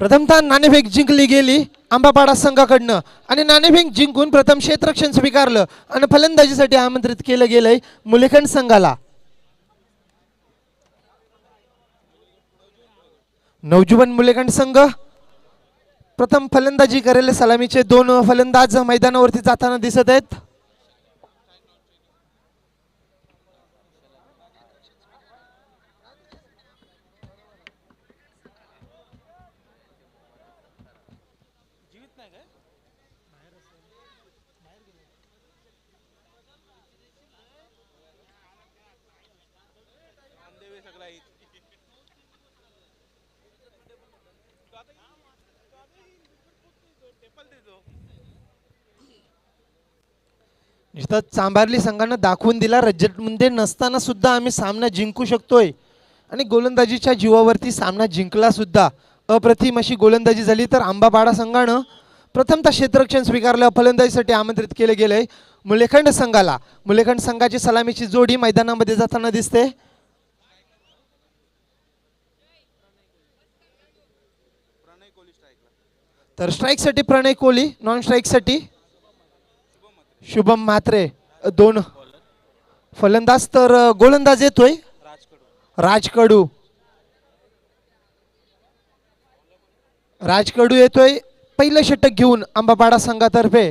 प्रथमतः नाणेफेक जिंकली गेली आंबापाडा संघाकडनं आणि नाणेफेक जिंकून प्रथम क्षेत्ररक्षण स्वीकारलं आणि फलंदाजीसाठी आमंत्रित केलं गेलंय मुलेखंड संघाला। नवजुवन मुलेखंड संघ प्रथम फलंदाजी करेल। सलामीचे दोन फलंदाज मैदानावरती जाताना दिसत आहेत। नुसतं चांभारली संघानं दाखवून दिला रजतमध्ये नसताना सुद्धा आम्ही सामना जिंकू शकतोय आणि गोलंदाजीच्या जीवावरती सामना जिंकला सुद्धा। अप्रतिम अशी गोलंदाजी झाली। तर आंबापाडा संघानं प्रथमतः क्षेत्ररक्षण स्वीकारलं। फलंदाजीसाठी आमंत्रित केले गेले मुलेखंड संघाला। मुलेखंड संघाची सलामीची जोडी मैदानामध्ये जाताना दिसते। तर स्ट्राइक साठी प्रणय कोहली, नॉन स्ट्राइक साठी शुभम म्हात्रे। दोन फलंदाज तर गोलंदाज येतोय राजकडू। राजकडू येतोय पहिलं षटक घेऊन आंबापाडा संघातर्फे।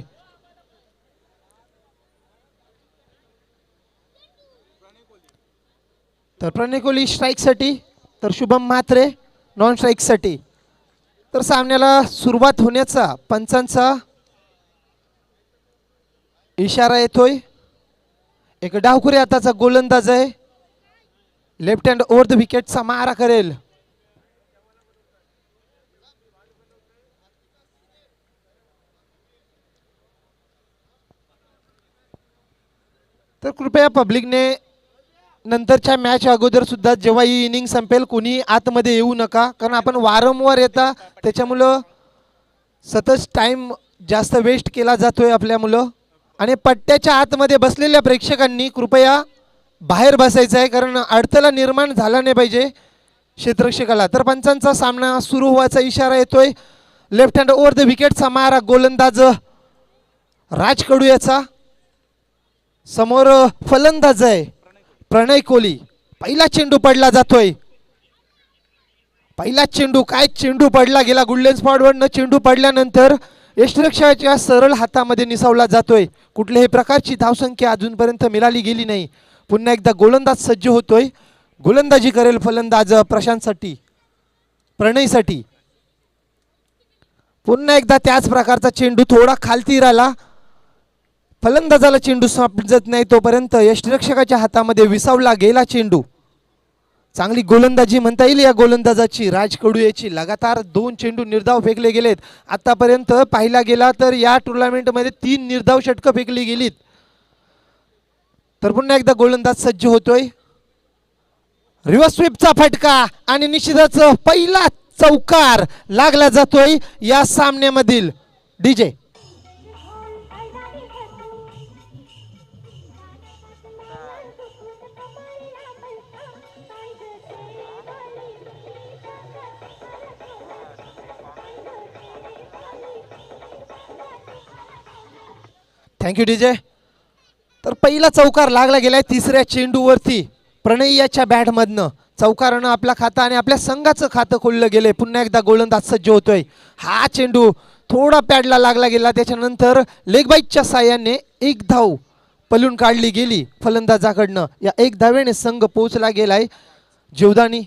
तर प्रणय कोहली स्ट्राइक साठी तर शुभम म्हात्रे नॉन स्ट्राइक साठी। तर सामन्याला सुरुवात होण्याचा पंचांचा इशारा येतोय। एक डावखुरी हाताचा गोलंदाज आहे, लेफ्ट हँड ओव्हर द विकेटचा मारा करेल। तर कृपया पब्लिकने नंतरच्या मॅच अगोदर सुद्धा जेव्हा ही इनिंग संपेल कोणी आतमध्ये येऊ नका, कारण आपण वारंवार येता त्याच्यामुळं सतत टाइम जास्त वेस्ट केला जातोय आपल्या मुलं। आणि पट्ट्याच्या आतमध्ये बसलेल्या प्रेक्षकांनी कृपया बाहेर बसायचं आहे, कारण अडथळा निर्माण झाला नाही पाहिजे क्षेत्ररक्षकाला। तर पंचांचा सामना सुरू व्हायचा इशारा येतोय। लेफ्ट हँड ओव्हर द विकेटचा मारा गोलंदाज राजकडू याचा। समोर फलंदाज आहे प्रणय कोहली। पहिला चेंडू पडला जातोय। पहिला चेंडू काय चेंडू पडला गेला गोल्डन स्पॉटवरनं। चेंडू पडल्यानंतर यष्टिरक्षकाच्या सरळ हातामध्ये निसावला जातोय। कुठल्याही प्रकारची धावसंख्या अजूनपर्यंत मिळाली गेली नाही। पुन्हा एकदा गोलंदाज सज्ज होतोय। गोलंदाजी करेल फलंदाज प्रशांतसाठी प्रणयसाठी। पुन्हा एकदा त्याच प्रकारचा चेंडू थोडा खालती राहिला। फलंदाजाला चेंडू समजत नाही तोपर्यंत यष्टिरक्षकाच्या हातामध्ये विसावला गेला चेंडू। चांगली गोलंदाजी म्हणता येईल या गोलंदाजाची राजकडू याची। लगातार 2 चेंडू निर्धाव फेकले गेलेत। आतापर्यंत पाहिला गेला तर या टुर्नामेंटमध्ये 3 निर्धाव षटकं फेकली गेलीत। तर पुन्हा एकदा गोलंदाज सज्ज होतोय। रिव्हर्स स्वीपचा फटका आणि निश्चितच पहिला चौकार लागला जातोय या सामन्यामधील। DJ thank you DJ. तर पहिला चौकार लागला गेलाय तिसऱ्या चेंडूवरती प्रणय याच्या बॅटमधनं। चौकारानं आपला खाता आणि आपल्या संघाचं खातं खोललं गेलंय। पुन्हा एकदा गोलंदाज सज्ज होतोय। हा चेंडू थोडा पॅडला लागला गेला, त्याच्यानंतर लेग बाईटच्या साह्याने एक धाव पलून काढली गेली फलंदाजाकडनं। या एक धावेने संघ पोहोचला गेलाय जीवदानी।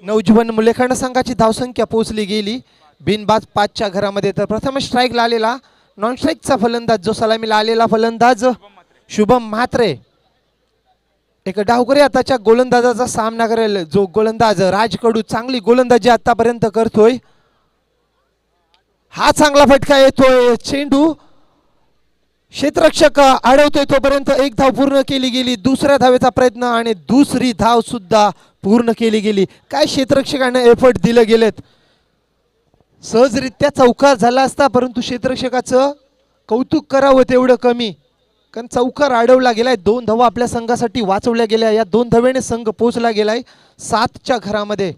नवजुवन मुलेखंड संघाची धावसंख्या पोहोचली गेली बिनबाद 5च्या घरामध्ये। तर प्रथम स्ट्राइकला आलेला नॉन स्ट्राइकचा फलंदाज जो सलामीला आलेला फलंदाज शुभम म्हात्रे एक डावखुरी हाताच्या गोलंदाजाचा सामना करेल जो गोलंदाज राजकडू। चांगली गोलंदाजी आतापर्यंत करतोय। हा चांगला फटका येतोय। चेंडू क्षेत्ररक्षक अडवतोय तोपर्यंत एक धाव पूर्ण केली गेली। दुसऱ्या धावेचा प्रयत्न आणि दुसरी धाव सुद्धा पूर्ण केली गेली। काय क्षेत्ररक्षकांना एफर्ट दिले गेलेत। सहजरित्या चौकार झाला असता, परंतु क्षेत्ररक्षकाचं कौतुक करावं तेवढं कमी, कारण चौकार अडवला गेलाय। 2 धावा आपल्या संघासाठी वाचवल्या गेल्या। या 2 धावेने संघ पोहोचला गेलाय 7च्या घरामध्ये।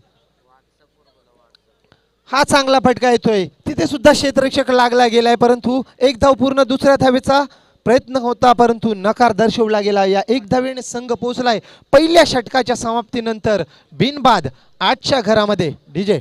हा चांगला फटका येतोय, तिथे सुद्धा क्षेत्ररक्षक लागला गेलाय, परंतु एक धाव पूर्ण दुसऱ्या धावेचा प्रयत्न होता परंतु नकार दर्शवला गेला. या एक धावेने संघ पोहोचलाय पहिल्या षटकाच्या समाप्तीनंतर बिनबाद 8च्या घरामध्ये. DJ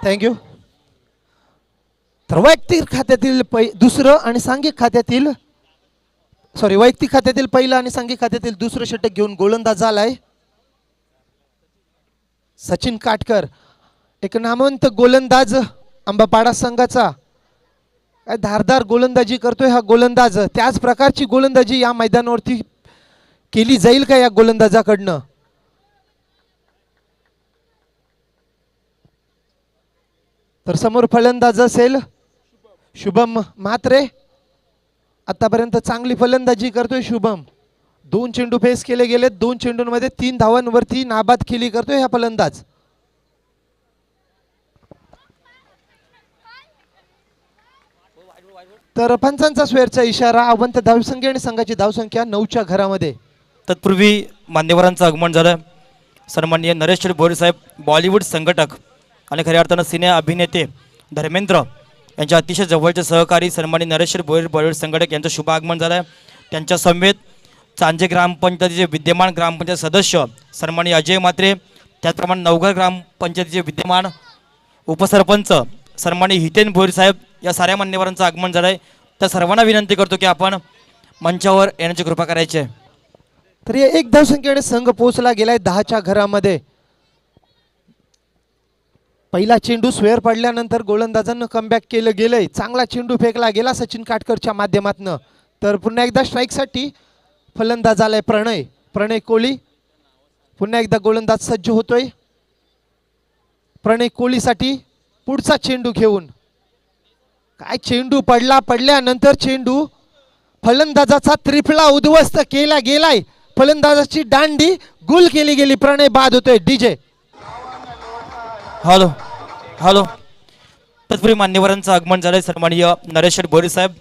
thank you. तर वैयक्तिक खात्यातील दुसरं आणि सांघिक खात्यातील वैयक्तिक खात्यातील पहिलं आणि सांघिक खात्यातील दुसरं षटक घेऊन गोलंदाज झालाय सचिन काटकर. एक नामवंत गोलंदाज अंबापाडा संघाचा. काय धारदार गोलंदाजी करतोय हा गोलंदाज. त्याच प्रकारची गोलंदाजी या मैदानावरती केली जाईल का या गोलंदाजाकडनं. तर समोर फलंदाज असेल शुभम म्हात्रे. आतापर्यंत चांगली फलंदाजी करतोय शुभम. 2 चेंडू फेस केले गेले, 2 चेंडूंमध्ये 3 धावांवरती नाबाद खेळी करतोय हा फलंदाज. तर पंचांचा स्वेरचा इशारा. अवंत धावसंख्या आणि संघाची धावसंख्या 9च्या घरामध्ये. तत्पूर्वी मान्यवरांचं आगमन झालं. सन्माननीय नरेश भोईर साहेब बॉलिवूड संघटक आणि खऱ्या अर्थानं सिने अभिनेते धर्मेंद्र यांच्या अतिशय जवळचे सहकारी सन्माननीय नरेश भोईर बॉलिवूड संघटक यांचं शुभ आगमन झालं आहे. त्यांच्या समेत चांजे ग्रामपंचायतीचे विद्यमान ग्रामपंचायत सदस्य सन्माननीय अजय म्हात्रे, त्याचप्रमाणे नवघर ग्रामपंचायतीचे विद्यमान उपसरपंच सन्माननीय हितेन भोईर साहेब या साऱ्या मान्यवरांचं आगमन झालं आहे. त्या सर्वांना विनंती करतो की आपण मंचावर येण्याची कृपा करायची आहे. तर एक धावसंख्येने संघ पोहोचला गेलाय 10च्या घरामध्ये. पहिला चेंडू स्वेअर पडल्यानंतर गोलंदाजांना कमबॅक केलं गेलंय. चांगला चेंडू फेकला गेला सचिन काटकरच्या माध्यमातून. तर पुन्हा एकदा स्ट्राईकसाठी फलंदाज आलाय प्रणय कोळी. पुन्हा एकदा गोलंदाज सज्ज होतोय प्रणय कोळीसाठी पुढचा चेंडू घेऊन. काय चेंडू पडल्यानंतर चेंडू फलंदाजाचा त्रिफळा उद्ध्वस्त केला गेलाय. फलंदाजाची दांडी गुल केली गेली. प्रणय बाद होतोय. DJ hello hello. तत्पूर्वी मान्यवरांचं आगमन झालंय. सन्माननीय नरेश भोईर साहेब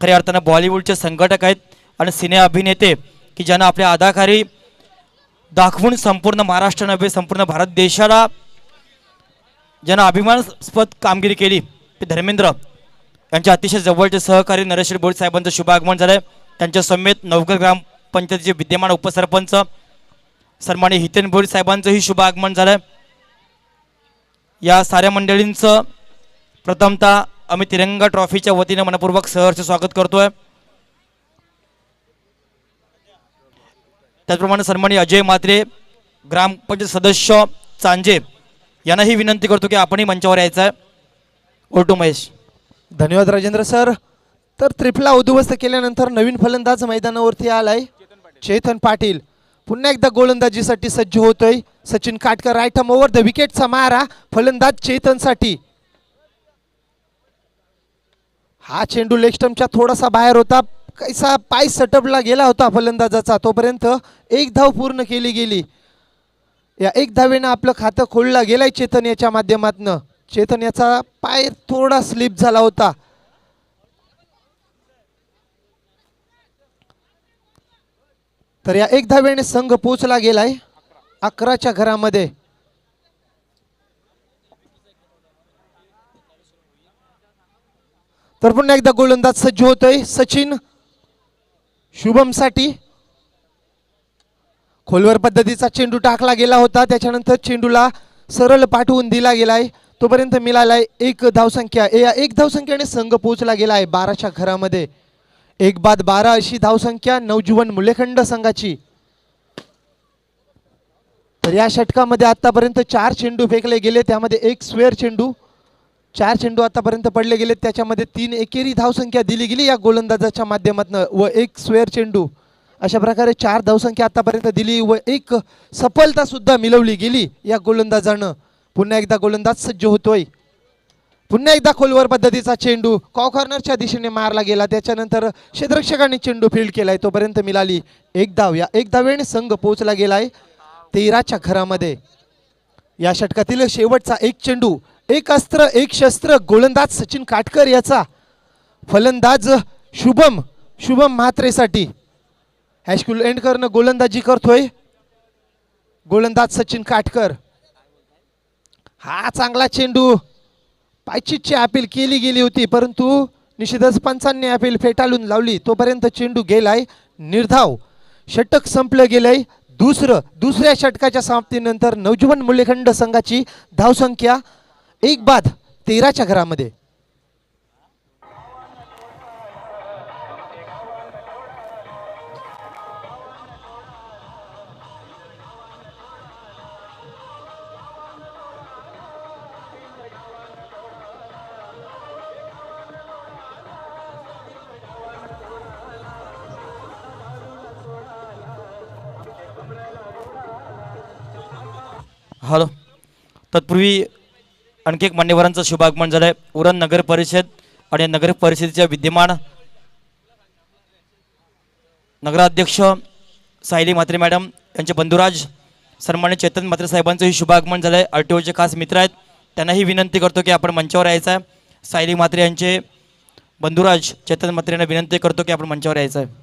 खऱ्या अर्थानं बॉलिवूडचे संघटक आहेत आणि सिने अभिनेते की ज्यांना आपल्या अदाकारी दाखवून संपूर्ण महाराष्ट्र नव्हे संपूर्ण भारत देशाला ज्यांना अभिमानास्पद कामगिरी केली ते धर्मेंद्र यांच्या अतिशय जवळचे सहकारी नरेश भोईर साहेबांचं शुभ आगमन झालंय. त्यांच्या समेत नवघर ग्रामपंचायतीचे विद्यमान उपसरपंच सन्माननीय हितेन भोईर साहेबांचंही शुभ आगमन झालंय. या साऱ्या मंडळींचं प्रथमतः आम्ही तिरंगा ट्रॉफीच्या वतीने मनपूर्वक सहर्ष स्वागत करतोय. त्याचप्रमाणे सन्माननीय अजय म्हात्रे ग्रामपंचायत सदस्य चांजे यांनाही विनंती करतो की आपणही मंचावर यायचं आहे. ओटू महेश. धन्यवाद राजेंद्र सर. तर त्रिफला उद्ध्वस्त केल्यानंतर नवीन फलंदाज मैदानावरती आलाय चेतन पाटील. पुन्हा एकदा गोलंदाजीसाठी सज्ज होतोय Sachin Katkar. Right arm over the विकेटचा मारा फलंदाज चेतनसाठी. हा चेंडू लेग स्टंपच्या थोडासा बाहेर होता. कैसा पाय सटपला गेला होता फलंदाजाचा. तोपर्यंत एक धाव पूर्ण केली गेली. या एक धावेनं आपलं खातं खोलला गेलंय चेतन याच्या माध्यमातून. चेतन याचा पाय थोडा स्लिप झाला होता. तर या एक धावेने संघ पोहोचला गेलाय 11च्या घरामध्ये. तर पुन्हा एकदा गोलंदाज सज्ज होतोय सचिन शुभमसाठी. खोलवर पद्धतीचा चेंडू टाकला गेला होता. त्याच्यानंतर चेंडूला सरळ पाठवून दिला गेलाय. तोपर्यंत मिळालाय एक धावसंख्या. या एक धावसंख्येने संघ पोहोचला गेलाय 12च्या घरामध्ये. 1-12 अशी धावसंख्या नवजीवन मुलेखंड संघाची. तर या षटकामध्ये आतापर्यंत 4 चेंडू फेकले गेले. त्यामध्ये एक स्क्वेअर चेंडू. 4 चेंडू आतापर्यंत पडले गेले. त्याच्यामध्ये 3 एकेरी धावसंख्या दिली गेली या गोलंदाजाच्या माध्यमातून व एक स्क्वेअर चेंडू. अशा प्रकारे 4 धावसंख्या आतापर्यंत दिली व एक सफलता सुद्धा मिळवली गेली या गोलंदाजानं. पुन्हा एकदा गोलंदाज सज्ज होतोय. पुन्हा एकदा खोलवर पद्धतीचा चेंडू कॉर्नरच्या दिशेने मारला गेला. त्याच्यानंतर क्षेत्ररक्षकांनी चेंडू फील्ड केलाय. तोपर्यंत मिळाली एक धाव. या एक धावेने संघ पोहोचला गेलाय 13च्या घरामध्ये. या षटकातील शेवटचा एक चेंडू, एक अस्त्र एक शस्त्र. गोलंदाज सचिन काटकर याचा, फलंदाज शुभम म्हात्रेसाठी. हॅशकुल एंड करणं गोलंदाजी करतोय गोलंदाज सचिन काटकर. हा चांगला चेंडू, पायचीची अपील केली गेली होती परंतु निश्चितच पंचांनी अपील फेटाळून लावली. तोपर्यंत चेंडू गेलाय निर्धाव. षटक संपलं गेलंय. दुसऱ्या षटकाच्या समाप्तीनंतर नवजीवन मुलेखंड संघाची धावसंख्या 1 बाद 13च्या घरामध्ये. हॅलो. तत्पूर्वी आणखी एक मान्यवरांचं शुभागमन झालं आहे. उरण नगर परिषद आणि नगर परिषदेच्या विद्यमान नगराध्यक्ष सायली म्हात्रे मॅडम यांचे बंधुराज सन्मान्य चेतन म्हात्रे साहेबांचंही शुभागमन झालं आहे. RTOचे खास मित्र आहेत, त्यांनाही विनंती करतो की आपण मंचावर यायचं आहे. सायली म्हात्रे यांचे बंधुराज चेतन म्हात्रे यांना विनंती करतो की आपण मंचावर यायचं आहे.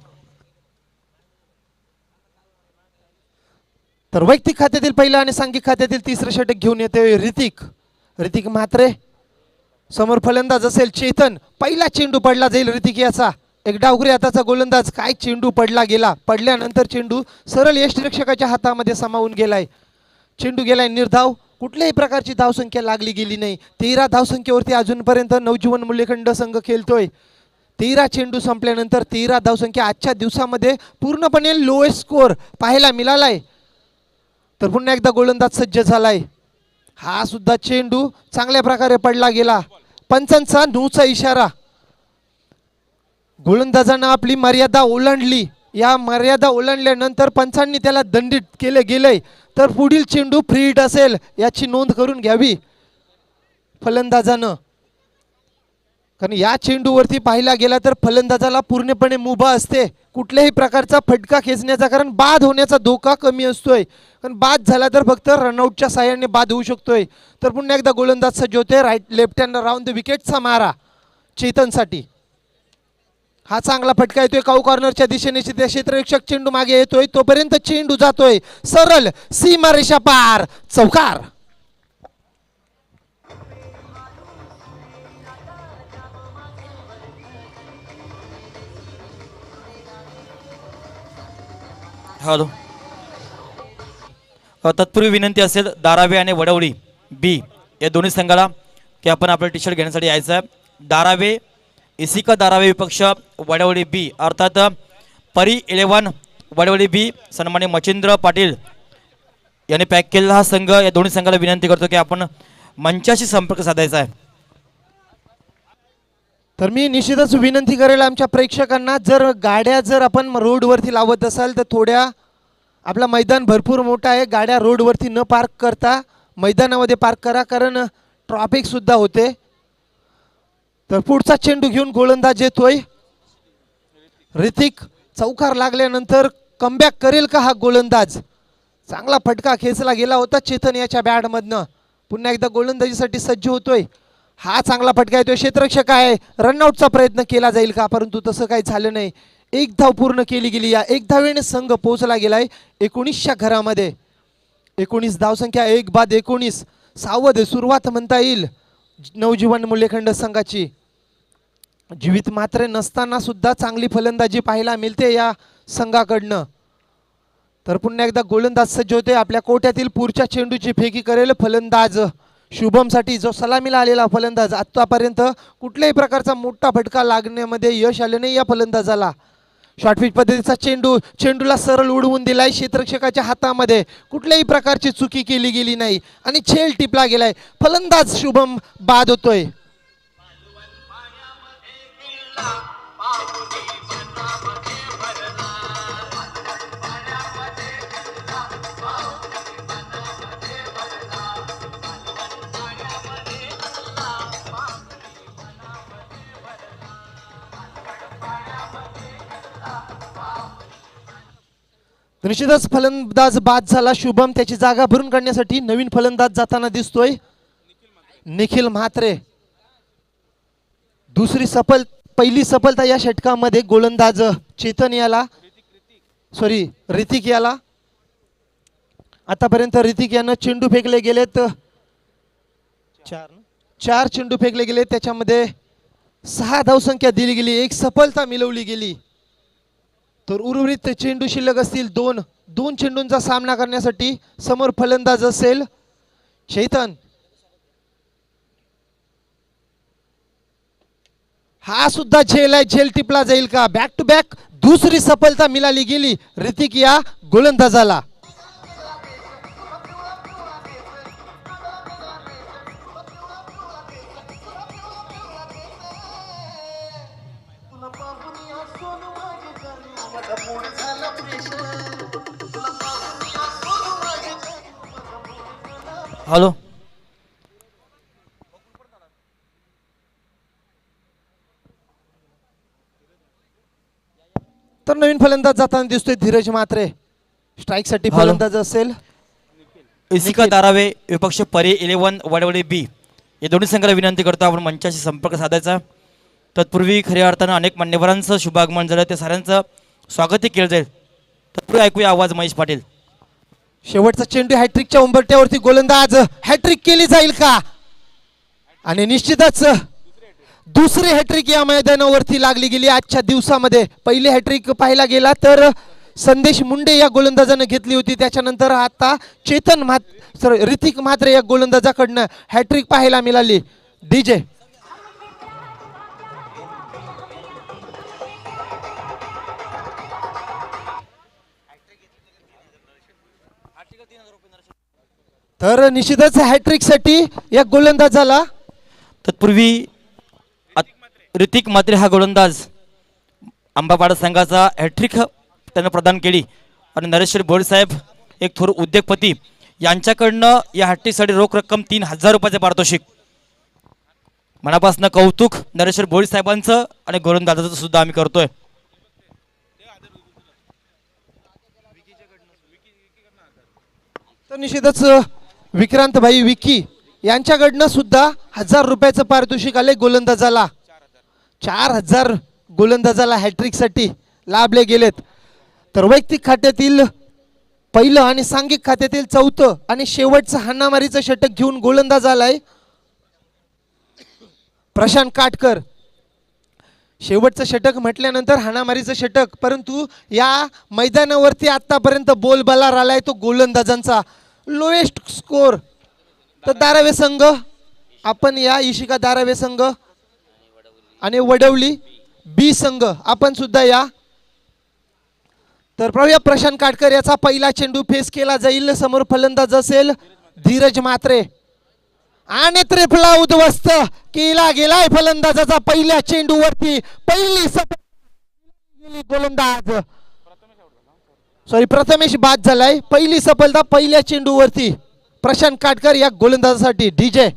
तर वैयक्तिक खात्यातील पहिला आणि सांघिक खात्यातील तिसरं षटक घेऊन येते ऋतिक म्हात्रे. समोर फलंदाज असेल चेतन. पहिला चेंडू पडला जाईल ऋतिक याचा. एक डावखुरी हाताचा गोलंदाज. काय चेंडू पडला गेला. पडल्यानंतर चेंडू सरळ यष्टिरक्षकाच्या हातामध्ये सामावून गेलाय. चेंडू गेलाय निर्धाव. कुठल्याही प्रकारची धावसंख्या लागली गेली नाही. 13 धावसंख्येवरती अजूनपर्यंत नवजीवन मुलेखंड संघ खेळतोय. 13 चेंडू संपल्यानंतर 13 धावसंख्या. आजच्या दिवसामध्ये पूर्णपणे लोएस्ट स्कोर पाहायला मिळालाय. तर पुन्हा एकदा गोलंदाज सज्ज झालाय. हा सुद्धा चेंडू चांगल्या प्रकारे पडला गेला. पंचांचा नूचा इशारा. गोलंदाजानं आपली मर्यादा ओलांडली. या मर्यादा ओलांडल्यानंतर पंचांनी त्याला दंडित केले गेले. तर पुढील चेंडू फ्री हिट असेल याची नोंद करून घ्यावी फलंदाजानं. कारण या चेंडूवरती पाहिला गेला तर फलंदाजाला पूर्णपणे मुभा असते कुठल्याही प्रकारचा फटका खेचण्याचा, कारण बाद होण्याचा धोका कमी असतोय. कारण बाद झाला तर फक्त रनआउटच्या साहाय्याने बाद होऊ शकतोय. तर पुन्हा एकदा गोलंदाज सज्ज होते. लेफ्ट हँड राऊंड द विकेटचा मारा चेतनसाठी. हा चांगला फटका येतोय काऊ कॉर्नरच्या दिशेने. क्षेत्ररक्षक चेंडू मागे येतोय. तोपर्यंत चेंडू जातोय सरळ सीमारेषा पार, चौकार. हॅलो. तत्पूर्वी विनंती असेल धारावे आणि वडवळी बी या दोन्ही संघाला की आपण आपलं टी शर्ट घेण्यासाठी यायचं आहे. धारावे इसिका धारावे विपक्ष वडवळी बी अर्थात परी 11 वडवळी बी सन्मान्य मच्छिंद्र पाटील यांनी पॅक केलेला हा संघ. या दोन्ही संघाला विनंती करतो की आपण मंचाशी संपर्क साधायचा आहे. तर मी निश्चितच विनंती करेल आमच्या प्रेक्षकांना, जर गाड्या जर आपण रोडवरती लावत असाल तर थोड्या, आपला मैदान भरपूर मोठा आहे, गाड्या रोडवरती न पार्क करता मैदानामध्ये पार्क करा, कारण ट्रॅफिक सुद्धा होते. तर पुढचा चेंडू घेऊन गोलंदाज येतोय ऋतिक. चौकार लागल्यानंतर कमबॅक करेल का हा गोलंदाज. चांगला फटका खेचला गेला होता चेतन याच्या बॅटमधनं. पुन्हा एकदा गोलंदाजीसाठी सज्ज होतोय. हा चांगला फटका येतोय. क्षेत्ररक्षक आहे, रनआउटचा प्रयत्न केला जाईल का, परंतु तसं काही झालं नाही. एक धाव पूर्ण केली गेली. या एक धावेने संघ पोहोचला गेलाय 19च्या घरामध्ये. 19 धावसंख्या 1 बाद 19. सावध सुरुवात म्हणता येईल नवजीवन मुलेखंड संघाची. जीवित मात्र नसताना सुद्धा चांगली फलंदाजी पाहायला मिळते या संघाकडनं. तर पुन्हा एकदा गोलंदाज सज्ज होते. आपल्या कोट्यातील पुढच्या चेंडूची फेकी करेल फलंदाज शुभमसाठी, जो सलामीला आलेला फलंदाज. आतापर्यंत कुठल्याही प्रकारचा मोठा फटका लागण्यामध्ये यश आले नाही या फलंदाजाला. शॉर्टपिच पद्धतीचा चेंडूला सरळ उडवून दिलाय क्षेत्ररक्षकाच्या हातामध्ये. कुठल्याही प्रकारची चुकी केली गेली नाही आणि झेल टिपला गेलाय. फलंदाज शुभम बाद होतोय. निश्चितच फलंदाज बाद झाला शुभम. त्याची जागा भरून काढण्यासाठी नवीन फलंदाज जाताना दिसतोय निखिल म्हात्रे. पहिली सफलता या षटकामध्ये गोलंदाज चेतन याला ऋतिक याला. आतापर्यंत ऋतिक यानं चेंडू फेकले गेलेत चार चेंडू फेकले गेले. त्याच्यामध्ये 6 धावसंख्या दिली गेली, 1 सफलता मिळवली गेली. तर उर्वरित चेंडू शिल्लक असतील 2 चेंडूंचा सामना करण्यासाठी. समोर फलंदाज असेल चैतन. हा सुद्धा झेल आहे, झेल टिपला जाईल का? बॅक टू बॅक दुसरी सफलता मिळाली गेली ऋतिक या गोलंदाजाला. हॅलो. तर नवीन फलंदाज जाताना दिसतोय धीरज म्हात्रे. स्ट्राईक साठी फलंदाज असेल इसिका दारावे. विपक्ष परी 11 वडवडे बी. या दोन्ही संघाला विनंती करतो आपण मंचाशी संपर्क साधायचा. तत्पूर्वी खऱ्या अर्थानं अनेक मान्यवरांचं शुभागमन झालं, ते साऱ्यांचं स्वागतही केलं जाईल. तत्पूर्वी ऐकूया आवाज महेश पाटील. शेवटचा चेंडू हॅट्रिकच्या उंबरट्यावरती. गोलंदाज हॅट्रिक केली जाईल का? आणि निश्चितच दुसरी हॅट्रिक या मैदानावरती लागली गेली आजच्या दिवसामध्ये. पहिली हॅट्रिक पाहायला गेला तर संदेश मुंडे या गोलंदाजाने घेतली होती. त्याच्यानंतर आता ऋतिक म्हात्रे या गोलंदाजाकडनं हॅट्रिक पाहायला मिळाली. डीजे तर निश्चितच हॅट्रिक साठी या गोलंदाजाला. तत्पूर्वी ऋतिक म्हात्रे हा गोलंदाज आंबापाडा संघाचा हॅट्रिक त्यानं प्रदान केली. आणि नरेश्वर भोर साहेब एक थोर उद्योगपती यांच्याकडनं या हॅट्रिकसाठी रोख रक्कम 3000 रुपयाचे पारितोषिक. मनापासून कौतुक नरेश्वर भोर साहेबांचं आणि गोलंदाजाचं सुद्धा आम्ही करतोय. तर निश्चितच विक्रांत भाई विकी यांच्याकडनं सुद्धा 1000 रुपयाचं पारितोषिक आले गोलंदाजाला. 4000 गोलंदाजाला हॅट्रिक साठी लाभले गेलेत. तर वैयक्तिक खात्यातील पहिलं आणि सांघिक खात्यातील 4थं आणि शेवटचं हाणामारीचं षटक घेऊन गोलंदाज आलाय प्रशांत काटकर. शेवटचं षटक म्हटल्यानंतर हाणामारीचं षटक, परंतु या मैदानावरती आतापर्यंत बोलबाला आलाय तो गोलंदाजांचा. लोएस्ट स्कोर तर दारावे संघ. आपण या इशिका दारावे संघ आणि वडवली बी संघ आपण सुद्धा या. तर पाहूया प्रशांत काटकर याचा पहिला चेंडू फेस केला जाईल. समोर फलंदाज असेल धीरज म्हात्रे. आणि त्रिफळा उद्ध्वस्त केला गेलाय फलंदाजाचा पहिल्या चेंडूवरती. पहिली गोलंदाज प्रथमेश बाद झालाय. पहिली सफलता पहिल्या चेंडूवरती प्रशांत काटकर या गोलंदाजासाठी. डीजे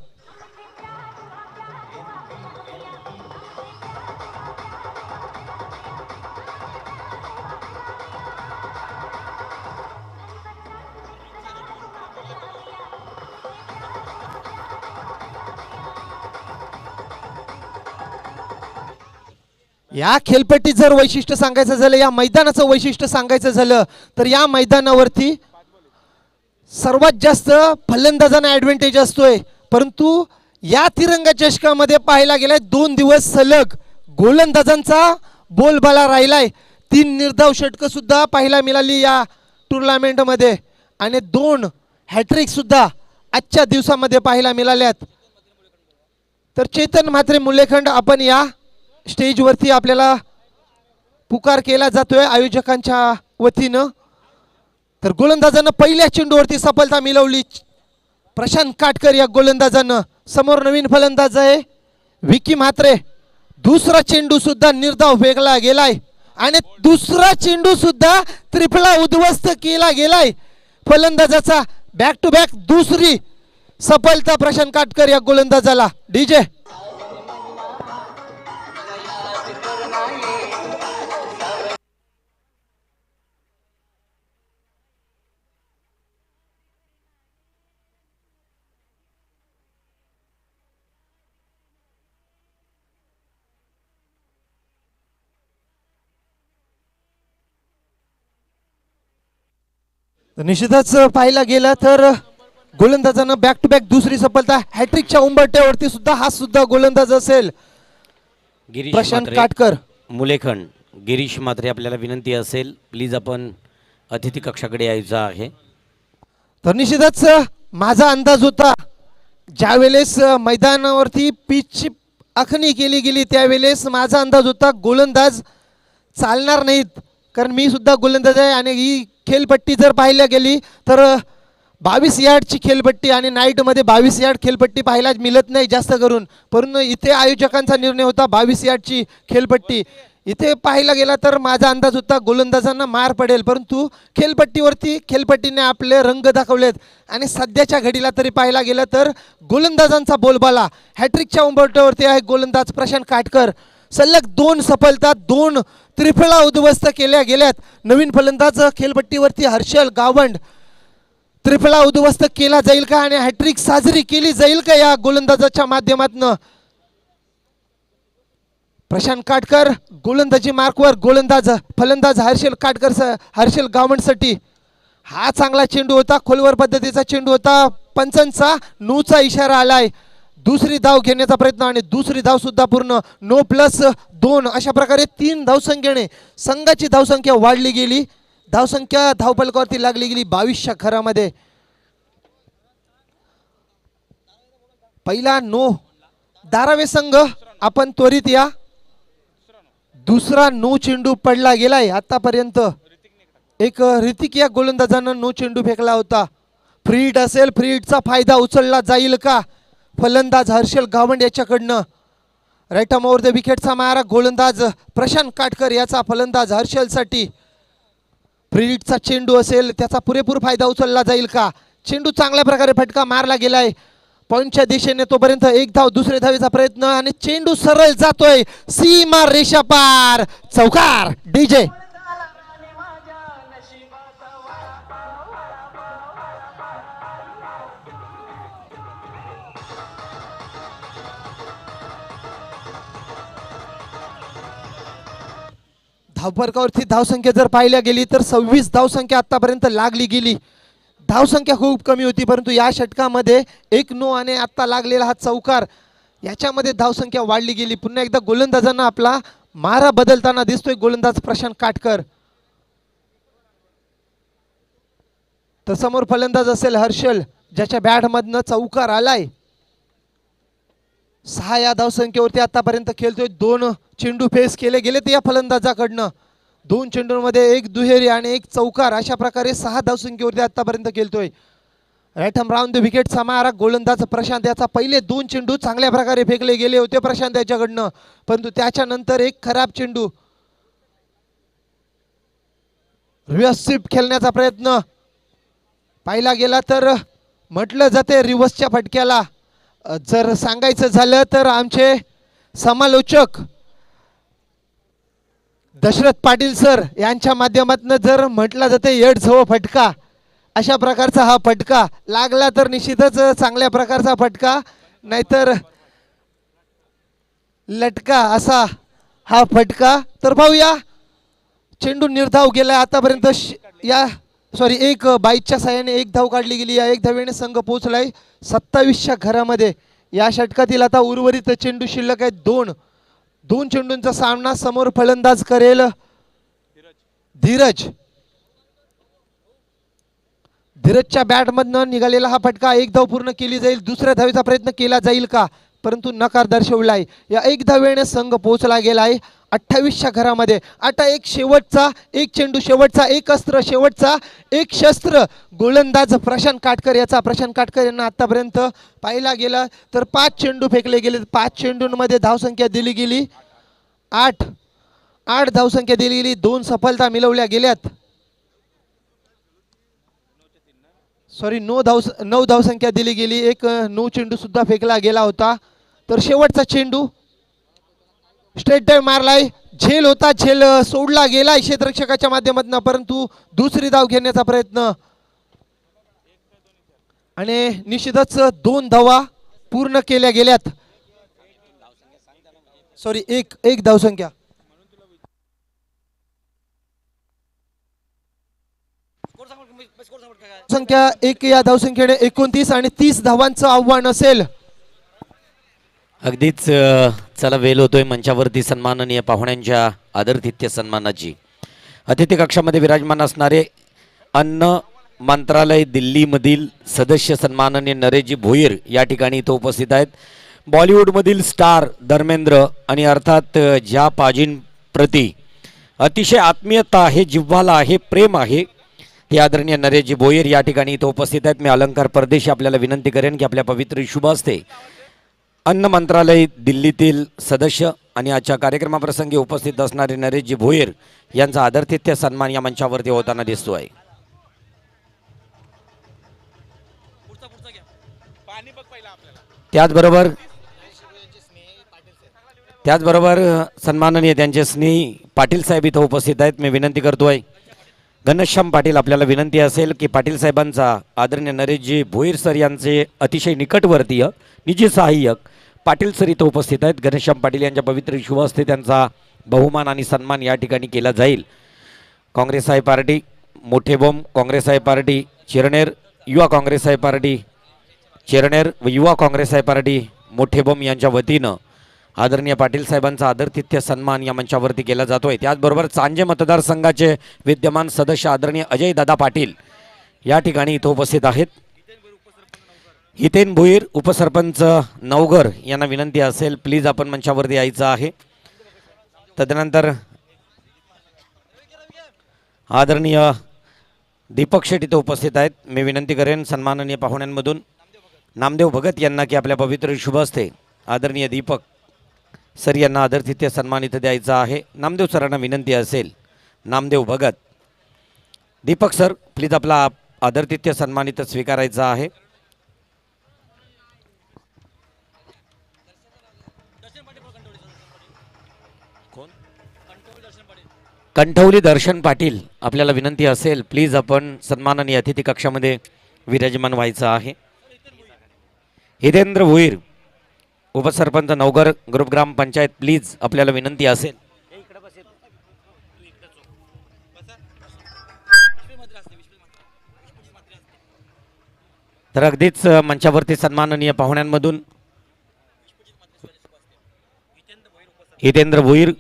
या खेळपट्टी जर वैशिष्ट्य सांगायचं झालं, या मैदानाचं वैशिष्ट्य सांगायचं झालं तर या मैदानावरती सर्वात जास्त फलंदाजांना ऍडव्हान्टेज असतोय. परंतु या तिरंगा चषकामध्ये पाहायला गेलाय 2 दिवस सलग गोलंदाजांचा बोलबाला राहिलाय. 3 निर्धाव षटकं सुद्धा पाहायला मिळाली या टुर्नामेंटमध्ये आणि 2 हॅट्रिक सुद्धा आजच्या दिवसामध्ये पाहायला मिळाल्यात. तर चेतन म्हात्रे मुल्लेखंड आपण या स्टेजवरती आपल्याला पुकार केला जातोय आयोजकांच्या वतीनं. तर गोलंदाजानं पहिल्या चेंडूवरती सफलता मिळवली प्रशांत काटकर या गोलंदाजानं. समोर नवीन फलंदाज आहे विकी म्हात्रे. दुसरा चेंडू सुद्धा निर्धाव फेकला गेलाय आणि दुसरा चेंडू सुद्धा त्रिफळा उद्ध्वस्त केला गेलाय फलंदाजाचा. बॅक टू बॅक दुसरी सफलता प्रशांत काटकर या गोलंदाजाला. डीजे तर निश्चितच पाहायला गेलं तर गोलंदाजानं बॅक टू बॅक दुसरी सफलता, हॅट्रिकच्या उंबरठ्यावरती सुद्धा हा सुद्धा गोलंदाज असेल गिरीश प्रशांत म्हात्रे, काटकर. मुलेखंड. गिरीश म्हात्रे, आपल्याला विनंती असेल प्लीज आपण अतिथी कक्षाकडे यायचं आहे. तर निश्चितच माझा अंदाज होता ज्यावेळेस मैदानावरती पिचची आखणी केली गेली त्यावेळेस माझा अंदाज होता गोलंदाज चालणार नाहीत, कारण मी सुद्धा गोलंदाज आहे आणि ही खेळपट्टी जर पाहायला गेली तर 22 यार्डची खेळपट्टी आणि नाईटमध्ये 22 यार्ड खेळपट्टी पाहायला मिळत नाही जास्त करून, परंतु इथे आयोजकांचा निर्णय होता 22 यार्डची खेळपट्टी. इथे पाहायला गेला तर माझा अंदाज होता गोलंदाजांना मार पडेल, परंतु खेळपट्टीने आपले रंग दाखवलेत आणि सध्याच्या घडीला तरी पाहायला गेलं तर गोलंदाजांचा बोलबाला हॅट्रिकच्या उंबरठ्यावरती आहे गोलंदाज प्रशांत काटकर. सलग 2 सफलता, 2 त्रिफळा उद्ध्वस्त केल्या गेल्यात. नवीन फलंदाज खेळपट्टीवरती हर्षल गावंड, त्रिफळा उद्ध्वस्त केला जाईल का आणि हॅट्रिक साजरी केली जाईल का या गोलंदाजाच्या माध्यमातून. प्रशांत काटकर गोलंदाजी मार्कवर, फलंदाज हर्षल गावंडसाठी हा चांगला चेंडू होता, खोलवर पद्धतीचा चेंडू होता. पंचांचा नूचा इशारा आलाय. दुसरी धाव घेण्याचा प्रयत्न आणि दुसरी धाव सुद्धा पूर्ण. 9+2 अशा प्रकारे 3 धावसंख्येने संघाची धावसंख्या वाढली गेली. धावसंख्या धावफलकावरती लागली गेली 22च्या घरामध्ये. पहिला नो धारावे संघ आपण त्वरित या. दुसरा नो चेंडू पडला गेलाय. आतापर्यंत एक ऋतिक या गोलंदाजानं नो चेंडू फेकला होता. फ्री हिट असेल, फ्री हिटचा फायदा उचलला जाईल का फलंदाज हर्षल गावंड याच्याकडनं. राईट आर्म ओव्हर द विकेटचा मारा गोलंदाज प्रशांत काटकर याचा फलंदाज हर्षलसाठी. फ्री हिटचा चेंडू असेल त्याचा पुरेपूर फायदा उचलला जाईल का. चेंडू चांगल्या प्रकारे फटका मारला गेलाय पॉईंटच्या दिशेने. तोपर्यंत एक धाव, दुसऱ्या धावेचा प्रयत्न आणि चेंडू सरळ जातोय सीमा रेषा पार. चौकार डीजे. धावफलकावरती धावसंख्या जर पाहिल्या गेली तर 26 धावसंख्या आतापर्यंत लागली गेली. धावसंख्या खूप कमी होती, परंतु या षटकामध्ये 1 नो आणि आत्ता लागलेला हा चौकार याच्यामध्ये धावसंख्या वाढली गेली. पुन्हा एकदा गोलंदाजांना आपला मारा बदलताना दिसतोय गोलंदाज प्रशांत काटकर. तर समोर फलंदाज असेल हर्षल ज्याच्या बॅटमधनं चौकार आलाय. 6 या धावसंख्येवरती आतापर्यंत खेळतोय. 2 चेंडू फेस केले गेलेत या फलंदाजाकडनं. 2 चेंडूंमध्ये 1 दुहेरी आणि 1 चौकार अशा प्रकारे 6 धावसंख्येवरती आतापर्यंत खेळतोय. राईट आर्म राऊंड द विकेटचा मारा गोलंदाज प्रशांत याचा. पहिले 2 चेंडू चांगल्या प्रकारे फेकले गेले होते प्रशांत याच्याकडनं, परंतु त्याच्यानंतर एक खराब चेंडू. रिव्हर्स खेळण्याचा प्रयत्न पाहिला गेला तर म्हटलं जाते रिव्हर्सच्या फटक्याला. जर सांगायचं झालं तर आमचे समालोचक दशरथ पाटील सर यांच्या माध्यमातून जर म्हटलं जाते एड झव फटका, अशा प्रकारचा हा फटका लागला तर निश्चितच चांगल्या प्रकारचा फटका, नाहीतर लटका असा हा फटका. तर पाहूया चेंडू निर्धाव गेला आतापर्यंत. एक बाईकच्या साहाय्याने 1 धाव काढली गेली. या 1 धावेने संघ पोहोचलाय 27च्या घरामध्ये. या षटकातील आता उर्वरित चेंडू शिल्लक आहेत 2 चेंडूंचा सामना. समोर फलंदाज करेल धीरजच्या बॅटमधनं निघालेला हा फटका. 1 धाव पूर्ण केली जाईल. दुसऱ्या धावेचा प्रयत्न केला जाईल का, परंतु नकार दर्शवलाय. या 1 धावेने संघ पोहोचला गेलाय 28च्या घरामध्ये. आता एक शेवटचा, 1 चेंडू शेवटचा, 1 अस्त्र शेवटचा, 1 शस्त्र गोलंदाज प्रशांत काटकर याचा. प्रशांत काटकर यांना आतापर्यंत पाहिला गेला तर 5 चेंडू फेकले गेले. 5 चेंडूंमध्ये धावसंख्या दिली गेली 8 धावसंख्या दिली गेली. 2 सफलता मिळवल्या गेल्यात. 9 धावसंख्या दिली गेली. 1 नो चेंडू सुद्धा फेकला गेला होता. तर शेवटचा चेंडू स्ट्रेट ड्राइव्ह मारलाय. झेल होता, झेल सोडला गेलाय क्षेत्ररक्षकाच्या माध्यमातून, परंतु दुसरी धाव घेण्याचा प्रयत्न आणि निश्चितच 2 धावा पूर्ण केल्या गेल्यात. एक धावसंख्या. संख्या 1 या धावसंख्येने 29 आणि 30 धावांचं आव्हान असेल. अगदीच चला वेळ होतोय मंचावरती सन्माननीय पाहुण्यांच्या आदरातिथ्य सन्मानाची. अतिथी कक्षामध्ये विराजमान असणारे अन्न मंत्रालय दिल्लीमधील सदस्य सन्माननीय नरेशजी भोईर या ठिकाणी इथं उपस्थित आहेत. बॉलिवूडमधील स्टार धर्मेंद्र आणि अर्थात ज्या पाजींप्रती अतिशय आत्मीयता आहे, जिव्हाळा आहे, प्रेम आहे, ते आदरणीय नरेशजी भोईर या ठिकाणी इथं उपस्थित आहेत. मी अलंकार परदेशी आपल्याला विनंती करेन की आपल्या पवित्र शुभ हस्ते अन्न मंत्रालय दिल्लीतील सदस्य आणि आजच्या कार्यक्रमाप्रसंगी उपस्थित असणारे नरेशजी भोईर यांचा आदरातिथ्य सन्मान या मंचावरती होताना दिसतोय. त्याचबरोबर सन्माननीय त्यांचे स्नेही पाटील साहेब इथं उपस्थित आहेत. मी विनंती करतोय घनश्याम पाटील, आपल्याला विनंती असेल की पाटील साहेबांचा आदरणीय नरेशजी भोईर सर यांचे अतिशय निकटवर्तीय निजी सहाय्यक पाटील सर इथं उपस्थित आहेत. घनश्याम पाटील यांच्या पवित्र शुभ हस्ते त्यांचा बहुमान आणि सन्मान या ठिकाणी केला जाईल. काँग्रेस आहे पार्टी मोठे बॉम्ब, काँग्रेस आहे पार्टी चिरनेर, युवा काँग्रेस आहे पार्टी चिरनेर व युवा काँग्रेस आहे पार्टी मोठे बॉम्ब यांच्या वतीनं आदरणीय पाटील साहेबांचा आदरातिथ्य सन्मान या मंचावरती केला जातोय. त्याचबरोबर चांजे मतदारसंघाचे विद्यमान सदस्य आदरणीय अजय दादा पाटील या ठिकाणी इथं उपस्थित आहेत. हितेन भोईर उपसरपंच नवघर यांना विनंती असेल प्लीज आपण मंचावरती यायचं आहे. तदनंतर आदरणीय दीपक शेट इथं उपस्थित आहेत. मी विनंती करेन सन्माननीय पाहुण्यांमधून नामदेव भगत यांना की आपल्या पवित्र शुभ हस्ते आदरणीय दीपक सर यांना आदरातिथ्य सन्मान इथं द्यायचा आहे. नामदेव सरांना विनंती असेल, नामदेव भगत, दीपक सर प्लीज आपला आदरातिथ्य सन्मान इथं स्वीकारायचा आहे. कंठवली दर्शन पाटील, आपल्याला विनंती असेल प्लीज आपण सन्माननीय अतिथी कक्षामध्ये विराजमान व्हायचं आहे. हितेंद्र भोईर उपसरपंच नवघर ग्रुप ग्रामपंचायत प्लीज आपल्याला विनंती असेल. तर अगदीच मंचावरती सन्माननीय पाहुण्यांमधून हितेंद्र भोईर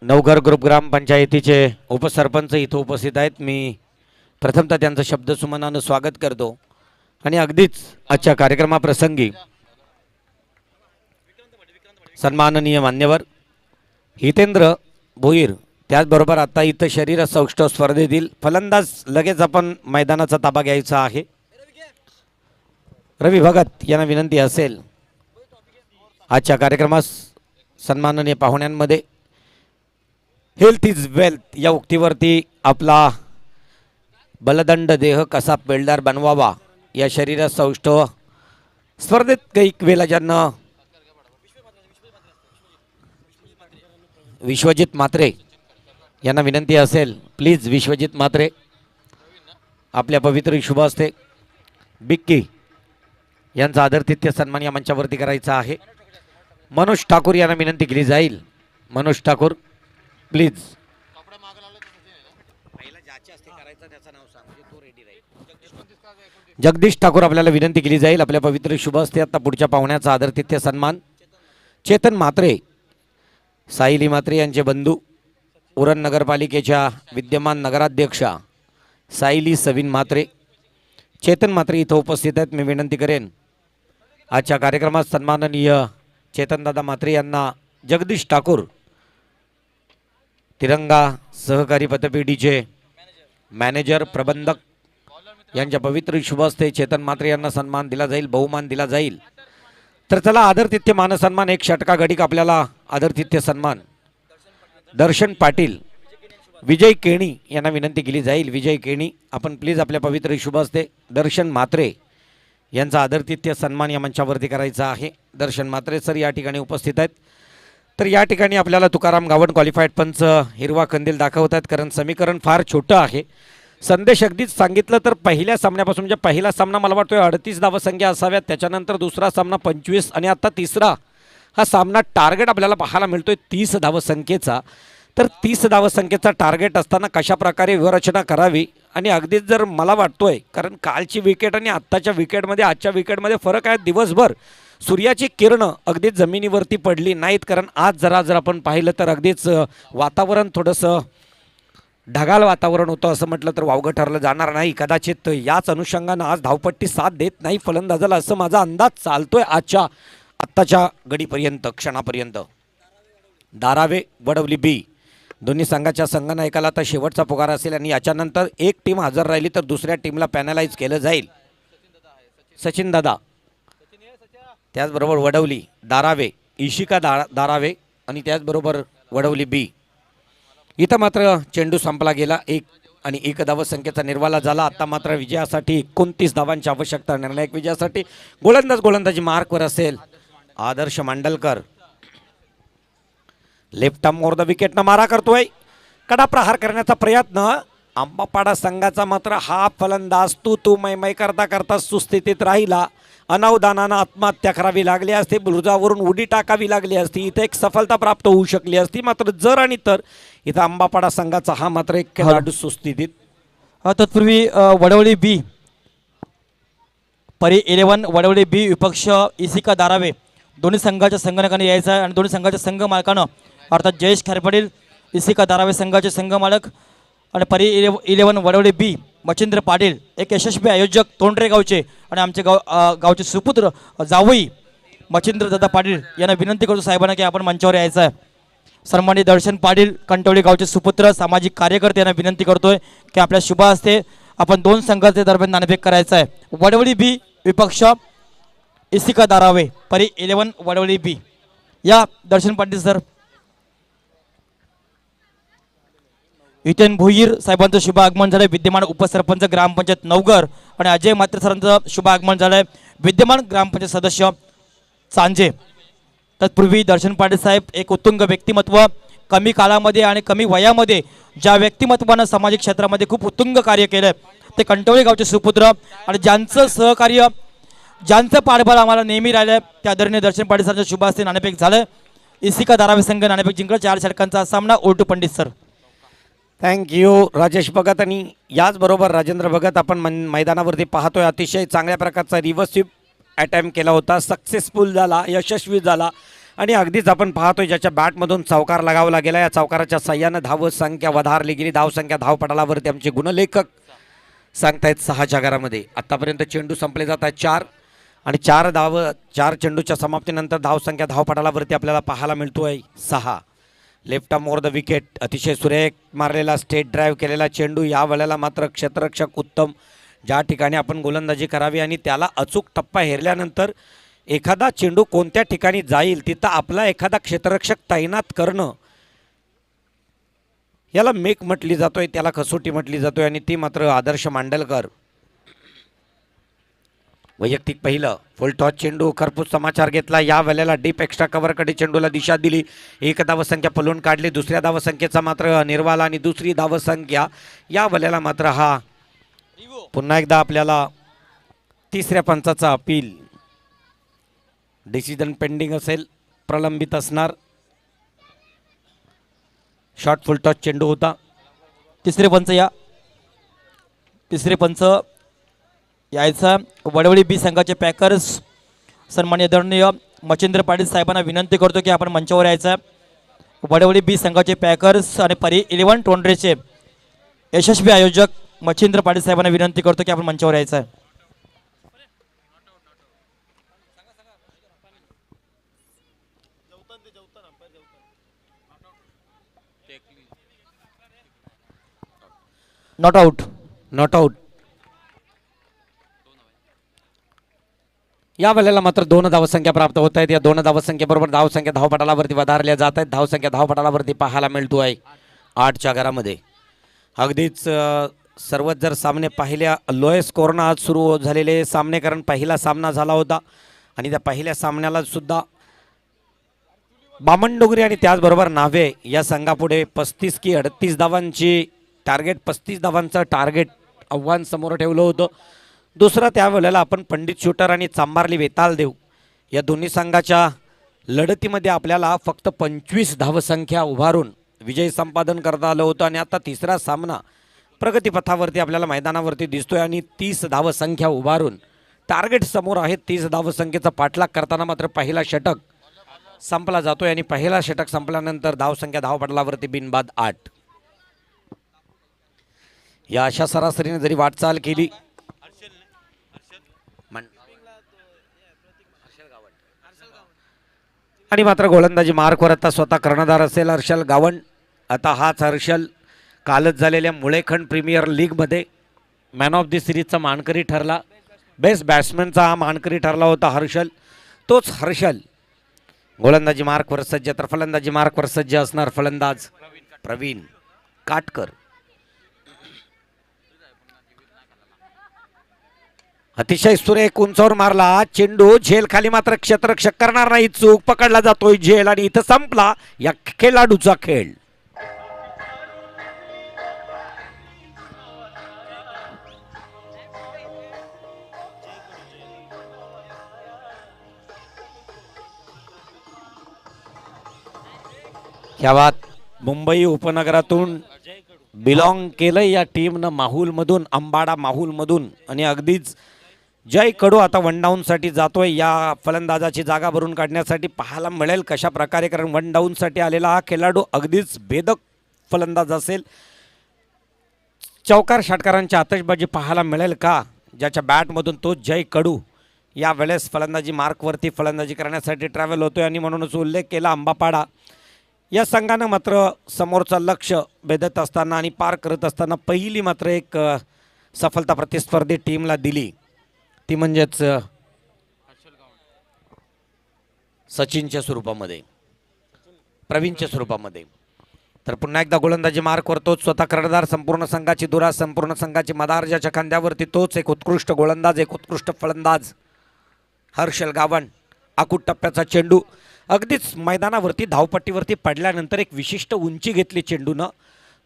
नवघर ग्रुप ग्रामपंचायतीचे उपसरपंच इथं उपस्थित आहेत. मी प्रथमतः त्यांचं शब्दसुमनानं स्वागत करतो आणि अगदीच आजच्या कार्यक्रमाप्रसंगी सन्माननीय मान्यवर हितेंद्र भोईर, त्याचबरोबर आता इथं शरीर सौष्ठव स्पर्धेतील फलंदाज लगेच आपण मैदानाचा ताबा घ्यायचा आहे. रवी भगत यांना विनंती असेल आजच्या कार्यक्रमास सन्माननीय पाहुण्यांमध्ये हेल्थ इज वेल्थ या उक्तीवरती आपला बलदंड देह कसा पेलदार बनवावा या शरीर सौष्ठव स्पर्धेत कैक वेळा ज्यांना विश्वजित म्हात्रे यांना विनंती असेल प्लीज विश्वजित म्हात्रे आपल्या पवित्र शुभ हस्ते बिक्की यांचा आदरातिथ्य सन्मान या मंचावरती करायचा आहे. मनोज ठाकूर यांना विनंती केली जाईल. मनोज ठाकूर प्लीज. जगदीश ठाकूर आपल्याला विनंती केली जाईल. आपल्या पवित्र शुभ हस्ते आता पुढच्या पाहुण्याचा आदरातिथ्य सन्मान चेतन म्हात्रे, सायली म्हात्रे यांचे बंधू, उरण नगरपालिकेच्या विद्यमान नगराध्यक्षा सायली सविन म्हात्रे, चेतन म्हात्रे इथं उपस्थित आहेत. मी विनंती करेन आजच्या कार्यक्रमात सन्माननीय चेतनदादा म्हात्रे यांना जगदीश ठाकूर तिरंगा सहकारी पतपेढीचे मॅनेजर प्रबंधक यांच्या पवित्र शुभ हस्ते चेतन म्हात्रे यांना सन्मान दिला जाईल, बहुमान दिला जाईल. तर चला आदरातिथ्य मानसन्मान एक षटका घडिक आपल्याला आदरातिथ्य सन्मान दर्शन पाटील, विजय केणी यांना विनंती केली जाईल. विजय केणी आपण प्लीज आपल्या पवित्र शुभ हस्ते दर्शन म्हात्रे यांचा आदरातिथ्य सन्मान या मंचावरती करायचा आहे. दर्शन म्हात्रे सर या ठिकाणी उपस्थित आहेत. तर या ठिकाणी आपल्याला तुकाराम गावण क्वालिफाईड पंच हिरवा कंदील दाखवतात कारण समीकरण फार छोटं आहे. संदेश अगदीच सांगितलं तर पहिल्या सामन्यापासून म्हणजे पहिला सामना मला वाटतोय 38 धावसंख्या असाव्यात, त्याच्यानंतर दुसरा सामना 25 आणि आता तिसरा हा सामना टार्गेट आपल्याला पाहायला मिळतोय 30 धावसंख्येचा. तर 30 धावसंख्येचा टार्गेट असताना कशा प्रकारे व्यूहरचना करावी आणि अगदीच जर मला वाटतोय, कारण कालची विकेट आणि आत्ताच्या विकेटमध्ये आजच्या विकेटमध्ये फरक आहे. दिवसभर सूर्याची किरणं अगदीच जमिनीवरती पडली नाहीत, कारण आज जर आपण पाहिलं तर अगदीच वातावरण थोडंसं ढगाळ वातावरण होतं असं म्हटलं तर वावगं ठरलं जाणार नाही. कदाचित याच अनुषंगानं आज धावपट्टी साथ देत नाही फलंदाजाला असं माझा अंदाज चालतोय आत्ताच्या घडीपर्यंत क्षणापर्यंत. धारावे वडवली बी दोन्ही संघाच्या संघनायकाला आता शेवटचा पुकार असेल आणि याच्यानंतर एक टीम हजर राहिली तर दुसऱ्या टीमला पॅनलाइज केलं जाईल. सचिन दादा, त्याचबरोबर वडवली धारावे, इशिका धारावे आणि त्याचबरोबर वडवली बी. इथं मात्र चेंडू संपला गेला. एक धावसंख्येचा निर्वाला झाला. आता मात्र विजयासाठी 29 धावांची आवश्यकता. निर्णायक विजयासाठी गोलंदाजी मार्कवर असेल आदर्श मांडलकर. लेफ्ट आर्म ओव्हर द विकेटनं मारा करतोय. कडा प्रहार करण्याचा प्रयत्न. आंबापाडा संघाचा मात्र हा फलंदाज तू मै करता करता सुस्थितीत राहिला. अनावधानानं आत्महत्या करावी लागली असती, बुरुजावरून उडी टाकावी लागली असती, इथे एक सफलता प्राप्त होऊ शकली असती. मात्र जर आणि तर इथं आंबापाडा संघाचा हा मात्र एक खेळाडू सुस्थितीत. तत्पूर्वी वडवली बी परी 11 वडवली बी विपक्ष इसिका धारावे दोन्ही संघाच्या संघनायकाने यायचं आहे आणि दोन्ही संघाच्या संघ मालकानं अर्थात जयेश खारपाटील इसिका धारावे संघाचे संघ मालक आणि परी 11 वडवली बी मच्छिंद्र पाटील एक यशस्वी आयोजक तोंडरे गावचे आणि आमचे गावचे सुपुत्र जावई मच्छिंद्र दादा पाटील यांना विनंती करतो साहेबांना की आपण मंचावर यायचं आहे. सन्माननीय दर्शन पाटील कंटवली गावचे सुपुत्र सामाजिक कार्यकर्ते यांना विनंती करतोय की आपल्या शुभ हस्ते आपण दोन संघाचे दरम्यान नाणेफेक करायचं आहे. वडवली बी विपक्ष इसिका धारावे परी 11 वडवली बी. या दर्शन पाटील सर. हितेन भोईर साहेबांचं शुभ आगमन झालंय, विद्यमान उपसरपंच ग्रामपंचायत नवगर आणि अजय म्हात्रे सरांचं शुभ आगमन झालंय, विद्यमान ग्रामपंचायत सदस्य सांजे. तत्पूर्वी दर्शन पाटील साहेब एक उत्तुंग व्यक्तिमत्व, कमी काळामध्ये आणि कमी वयामध्ये ज्या व्यक्तिमत्वानं सामाजिक क्षेत्रामध्ये खूप उत्तुंग कार्य केलं ते कंटवळी गावचे सुपुत्र आणि ज्यांचं सहकार्य ज्यांचं पाठबळ आम्हाला नेहमी राहिलं त्या आदरणीय दर्शन पाटील सरांच्या शुभ हस्ते नाणेफेक झालं. इसिका धारावे संघ नाणेफेक जिंकलं. 4 षटकांचा सामना. ओटू पंडित सर. थँक्यू राजेश भगत. आणि याचबरोबर राजेंद्र भगत आपण मैदानावरती पाहतोय. अतिशय चांगल्या प्रकारचा रिव्हर्स स्वीप अटेम्प्ट केला होता, सक्सेसफुल झाला, यशस्वी झाला आणि अगदीच आपण पाहतोय ज्याच्या बॅटमधून चौकार लगावला गेला. या चौकाराच्या साह्यानं धावसंख्या वधारली गेली. धावसंख्या धावपटालावरती आमचे गुणलेखक सांगतायत 6च्या घरामध्ये. आत्तापर्यंत चेंडू संपले जात आहेत 4 आणि 4 चेंडूच्या समाप्तीनंतर धावसंख्या धावपटालावरती आपल्याला पाहायला मिळतोय 6. Left arm over the wicket अतिशय सुरेख मारलेला स्टेट ड्राईव्ह केलेला चेंडू. या वेळेला मात्र क्षेत्ररक्षक उत्तम ज्या ठिकाणी आपण गोलंदाजी करावी आणि त्याला अचूक टप्पा हेरल्यानंतर एखादा चेंडू कोणत्या ठिकाणी जाईल तिथं आपला एखादा क्षेत्ररक्षक तैनात करणं याला मेक म्हटली जातोय, त्याला कसोटी म्हटली जातोय आणि ती मात्र आदर्श मांडलकर. वैयक्तिक पहिलं फुल टॉस चेंडू खरपूस समाचार घेतला. या वेळेला डीप एक्स्ट्रा कव्हरकडे चेंडूला दिशा दिली. एक धावसंख्या पलून काढली. दुसऱ्या धावसंख्येचा मात्र निर्वाला आणि दुसरी धावसंख्या. या वेळेला मात्र हा पुन्हा एकदा आपल्याला तिसऱ्या पंचाचा अपील डिसिजन पेंडिंग असेल, प्रलंबित असणार. शॉर्ट फुल टॉस चेंडू होता. तिसरे पंच यायचा. वडवळी बी संघाचे पॅकर्स सन्माननीय आदरणीय मच्छिंद्र पाटील साहेबांना विनंती करतो की आपण मंचावर यायचं. वडवळी बी संघाचे पॅकर्स आणि परी 11 टोंडरेचे यशस्वी आयोजक मच्छिंद्र पाटील साहेबांना विनंती करतो की आपण मंचावर यायचं आहे. Not out. या वेळेला मात्र 2 धावसंख्या प्राप्त होत आहेत. या 2 धावसंख्येबरोबर धावसंख्या धावपटालावरती वधारल्या जात आहेत. धावसंख्या धावपटालावरती पाहायला मिळतो आहे 8च्या घरामध्ये. अगदीच सर्वच जर सामने पाहिल्या लोएस्ट स्कोरनं आज सुरू झालेले सामने, कारण पहिला सामना झाला होता आणि त्या पहिल्या सामन्याला सुद्धा बामणडोंगरी आणि त्याचबरोबर नावे या संघापुढे 35 की 38 धावांची टार्गेट 35 धावांचं टार्गेट आव्हान समोर ठेवलं होतं. दुसरा त्यावेळेला आपण पंडित शूटर आणि चांबारली वेतालदेव या दोन्ही संघाच्या लढतीमध्ये आपल्याला फक्त 25 धावसंख्या उभारून विजय संपादन करता आलं होतं. आणि आता तिसरा सामना प्रगतीपथावरती आपल्याला मैदानावरती दिसतोय आणि 30 धावसंख्या उभारून टार्गेट समोर आहे. 30 धावसंख्येचा पाठलाग करताना मात्र पहिला षटक संपला जातोय आणि पहिला षटक संपल्यानंतर धावसंख्या धावपटलावरती बिनबाद 8. या अशा सरासरीने जरी वाटचाल केली आणि मात्र गोलंदाजी मार्कवर आता स्वतः कर्णधार असेल हर्षल गावंड. आता हाच हर्षल कालच झालेल्या मुळेखंड प्रीमियर लीगमध्ये मॅन ऑफ द सिरीजचा मानकरी ठरला. बेस्ट बॅट्समॅनचा हा मानकरी ठरला होता हर्षल. तोच हर्षल गोलंदाजी मार्कवर सज्ज, तर फलंदाजी मार्कवर सज्ज असणार फलंदाज प्रवीण काटकर. अतिशय सुरेख उंचावर मारला चेंडू, झेल खाली मात्र क्षेत्ररक्षक करणार नाही चूक, पकडला जातोय झेल आणि इथं संपला या खेळाडूचा खेळ. या बात मुंबई उपनगरातून बिलॉंग केलं या टीमनं, माहूलमधून, अंबाडा माहूलमधून. आणि अगदीच जय कडू आता वन डाऊनसाठी जातोय या फलंदाजाची जागा भरून काढण्यासाठी. पाहायला मिळेल कशा प्रकारे, कारण वन डाऊनसाठी आलेला हा खेळाडू अगदीच भेदक फलंदाज असेल. चौकार षटकारांची आतषबाजी पाहायला मिळेल का, ज्याच्या बॅटमधून तो जय कडू या वेळेस फलंदाजी मार्कवरती फलंदाजी करण्यासाठी ट्रॅव्हल होतोय. आणि म्हणूनच उल्लेख केला अंबापाडा या संघानं मात्र समोरचा लक्ष भेदत असताना आणि पार करत असताना पहिली मात्र एक सफलता प्रतिस्पर्धी टीमला दिली, ती म्हणजेच सचिनच्या स्वरूपामध्ये, प्रवीणच्या स्वरूपामध्ये. तर पुन्हा एकदा गोलंदाजी मार्कवर तोच स्वतः कर्णधार, संपूर्ण संघाची धुरा, संपूर्ण संघाची मदार, ज्याच्या खांद्यावरती तोच एक उत्कृष्ट गोलंदाज, एक उत्कृष्ट फलंदाज हर्षल गावंड. आखूट टप्प्याचा चेंडू अगदीच मैदानावरती धावपट्टीवरती पडल्यानंतर एक विशिष्ट उंची घेतली चेंडूनं,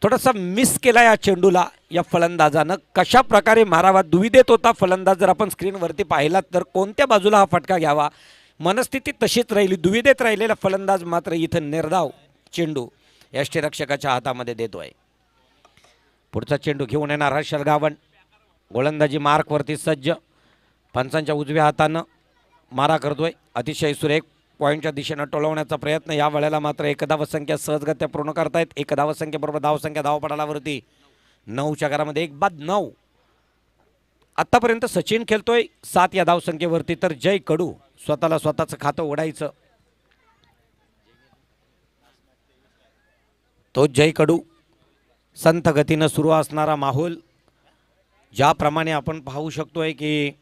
थोडासा मिस केला या चेंडूला या फलंदाजानं. कशा प्रकारे मारावा दुविधेत होता फलंदाज. जर आपण स्क्रीनवरती पाहिलात तर कोणत्या बाजूला हा फटका घ्यावा मनस्थिती तशीच राहिली. दुविधेत राहिलेला फलंदाज मात्र इथं निर्धाव चेंडू यष्टीरक्षकाच्या हातामध्ये देतोय. पुढचा चेंडू घेऊन येणार हर्षल गावंड. गोलंदाजी मार्कवरती सज्ज, पंचांच्या उजव्या हातानं मारा करतोय. अतिशय सुरेख पॉईंटच्या दिशेनं टोलवण्याचा प्रयत्न. या वेळेला मात्र एक धावसंख्या सहजगत्या पूर्ण करतायत. एक धावसंख्येबरोबर धावसंख्या धावपटालावरती 9च्या घरामध्ये 1-9. आतापर्यंत सचिन खेळतोय 7 या धावसंख्येवरती, तर जय कडू स्वतःला स्वतःचं खातं ओढायचं. तो जय कडू संथ गतीनं सुरू असणारा माहोल, ज्याप्रमाणे आपण पाहू शकतोय की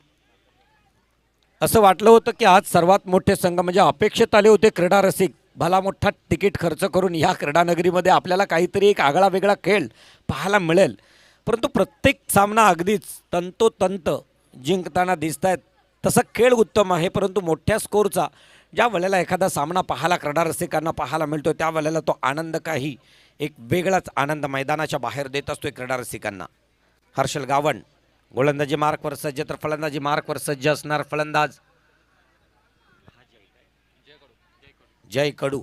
असं वाटलं होतं की आज सर्वात मोठे संघ म्हणजे अपेक्षित आले होते क्रीडा रसिक, भला मोठा तिकीट खर्च करून या क्रीडानगरीमध्ये आपल्याला काहीतरी एक आगळा वेगळा खेळ पाहायला मिळेल. परंतु प्रत्येक सामना अगदीच तंतोतंत जिंकताना दिसत आहेत. तसा खेळ उत्तम आहे, परंतु मोठ्या स्कोरचा ज्या वेळेला एखादा सामना पाहायला क्रीडा रसिकांना पाहायला मिळतो त्या वेळेला तो आनंद काही एक वेगळाच आनंद मैदानाच्या बाहेर देत असतोय क्रीडा रसिकांना. हर्षल गावंड गोलंदाजी मार्कवर सज्ज, तर फलंदाजी मार्कवर सज्ज असणार फलंदाज जय कडू.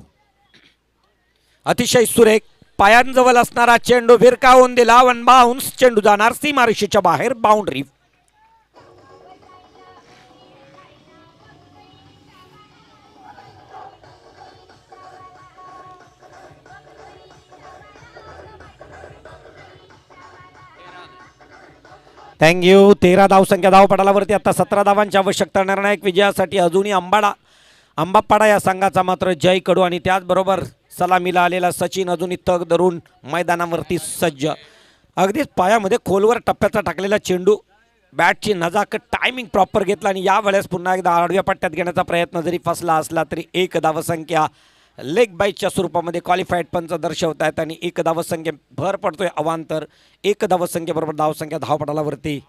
अतिशय सुरेख पायांजवळ असणारा चेंडू भिरकावून दिला, वन बाउन्स, चेंडू जाणार सीमारेषेच्या बाहेर, बाउंड्री. थँक्यू. 13 धावसंख्या धावपटालावरती आता 17 धावांची आवश्यकता. निर्णायक विजयासाठी अजूनही अंबापाडा या संघाचा मात्र जय कडू आणि त्याचबरोबर सलामीला आलेला सचिन अजूनही तग धरून मैदानावरती सज्ज. अगदीच पायामध्ये खोलवर टप्प्याचा टाकलेला चेंडू, बॅटची नजाकत, टायमिंग प्रॉपर घेतला आणि यावेळेस पुन्हा एकदा आडव्या पट्ट्यात घेण्याचा प्रयत्न जरी फसला असला तरी एक धावसंख्या लेग बाईटच्या स्वरूपामध्ये क्वालिफाईड पंच दर्शवत आहेत आणि एक धावसंख्ये भर पडतोय अवांतर. एक धावसंख्येबरोबर धावसंख्या धावपटालावरती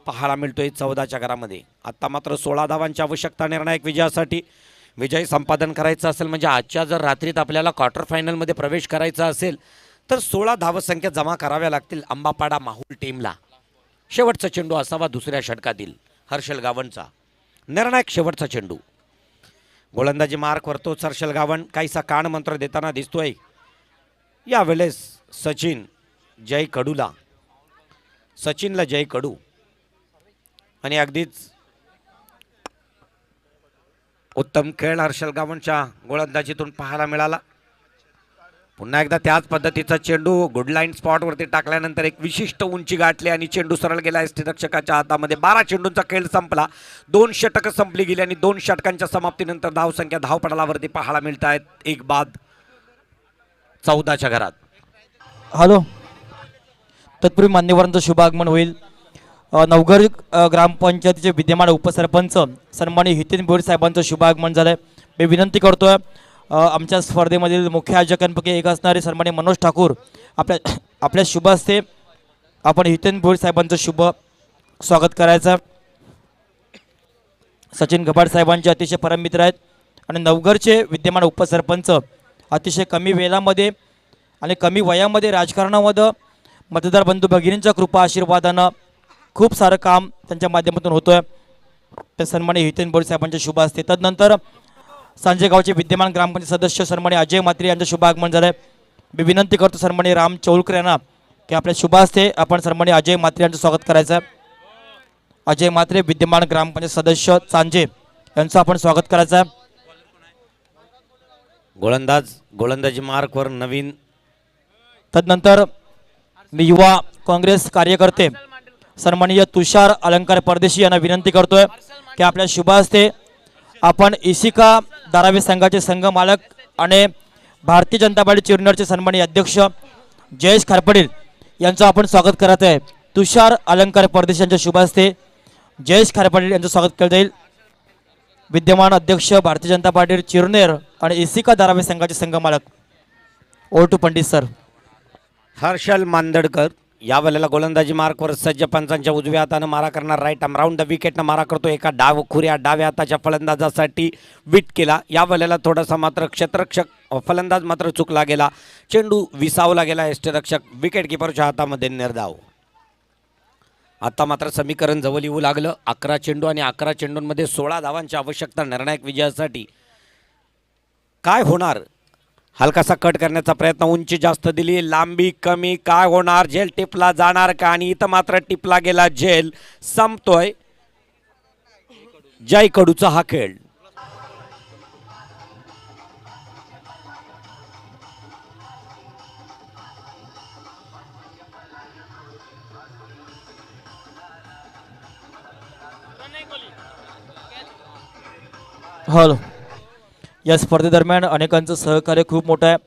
पाहायला मिळतोय 14च्या घरामध्ये. आता मात्र 16 धावांची आवश्यकता निर्णायक विजयासाठी. विजय संपादन करायचं असेल म्हणजे आजच्या जर रात्रीत आपल्याला क्वार्टर फायनलमध्ये प्रवेश करायचा असेल तर 16 धावसंख्या जमा कराव्या लागतील अंबापाडा माहूल टीमला. शेवटचा चेंडू असावा दुसऱ्या षटकातील हर्षल गावंडचा. निर्णायक शेवटचा चेंडू. गोलंदाजी मार्कवर तोच हर्षल गावंड काहीसा कान मंत्र देताना दिसतोय. यावेळेस सचिन जय कडूला सचिनला जय कडू आणि अगदीच उत्तम खेळ हर्षल गावनच्या गोलंदाजीतून पाहायला मिळाला. पुन्हा एकदा त्याच पद्धतीचा चेंडू गुड लाईन स्पॉटवरती टाकल्यानंतर एक विशिष्ट उंची गाठली आणि चेंडू सरळ गेला यष्टीरक्षकाच्या हातामध्ये. 12 चेंडूंचा खेळ संपला. 2 षटकं संपली गेली आणि 2 षटकांच्या समाप्तीनंतर धावसंख्या धावपटलावरती पाहायला मिळत आहेत. एक बाद 14च्या घरात. हॅलो, तत्पूर्वी मान्यवरांचं शुभ आगमन होईल. नवघर ग्रामपंचायतीचे विद्यमान उपसरपंच सन्माननीय हितेन भोईर साहेबांचं शुभ आगमन झालंय. मी विनंती करतोय आमच्या स्पर्धेमधील मुख्य आयोजकांपैकी एक असणारे सन्माननीय मनोज ठाकूर आपल्या शुभ हस्ते आपण हितेन भोईर साहेबांचं शुभ स्वागत करायचं. सचिन घबाड साहेबांचे अतिशय परममित्र आहेत आणि नवघरचे विद्यमान उपसरपंच अतिशय कमी वेळामध्ये आणि कमी वयामध्ये राजकारणामध्ये मतदार बंधू भगिनींच्या कृपा आशीर्वादानं खूप सारं काम त्यांच्या माध्यमातून होतोय. ते सन्माननीय हितेन भोईर साहेबांचे शुभ असते. तदनंतर सांजे गावचे विद्यमान ग्रामपंचायत सदस्य सन्माननीय अजय म्हात्रे यांचं शुभ आगमन झालंय. मी विनंती करतो सन्माननीय राम चौलकर यांना की आपल्या शुभ असते आपण सन्माननीय अजय म्हात्रे यांचं स्वागत करायचं आहे. अजय म्हात्रे विद्यमान ग्रामपंचायत सदस्य सांजे यांचं आपण स्वागत करायचं आहे. गोलंदाजी मार्कवर नवीन. तदनंतर मी युवा काँग्रेस कार्यकर्ते सन्माननीय तुषार अलंकार परदेशी यांना विनंती करतोय की आपल्या शुभ हस्ते आपण इसिका धारावी संघाचे संघ मालक आणि भारतीय जनता पार्टी चिरनेरचे सन्माननीय अध्यक्ष जयेश खारपडील यांचं आपण स्वागत करत आहे. तुषार अलंकार परदेशी यांच्या शुभ हस्ते जयेश खारपडील यांचं स्वागत केलं जाईल. विद्यमान अध्यक्ष भारतीय जनता पार्टी चिरनेर आणि इसिका धारावी संघाचे संघ मालक. Over two Pandit sir. Harshal Mandadkar या वेळेला गोलंदाजी मार्कवर सज्ज. पंचांच्या उजव्या हातानं मारा करणार. राईट आर्म राऊंड द विकेटनं मारा करतो. एका खुऱ्या डाव्या हाताच्या फलंदाजासाठी विट केला. या वेळेला थोडासा मात्र क्षेत्ररक्षक फलंदाज मात्र चुकला गेला. चेंडू विसावला गेला. यष्टीरक्षक विकेट किपरच्या हातामध्ये निर्धाव. आता मात्र समीकरण जवळ येऊ लागलं. 11 चेंडू आणि 11 चेंडूंमध्ये 16 धावांची आवश्यकता निर्णायक विजयासाठी. काय होणार? हलकासा कट करण्याचा प्रयत्न. उंची जास्त दिली, लांबी कमी. काय होणार? झेल टिपला जाणार का? आणि इथं मात्र टिपला गेला झेल. संपतोय जय कडूचा हा खेळ. हॅलो, या स्पर्धेदरम्यान अनेकांचं सहकार्य खूप मोठं आहे.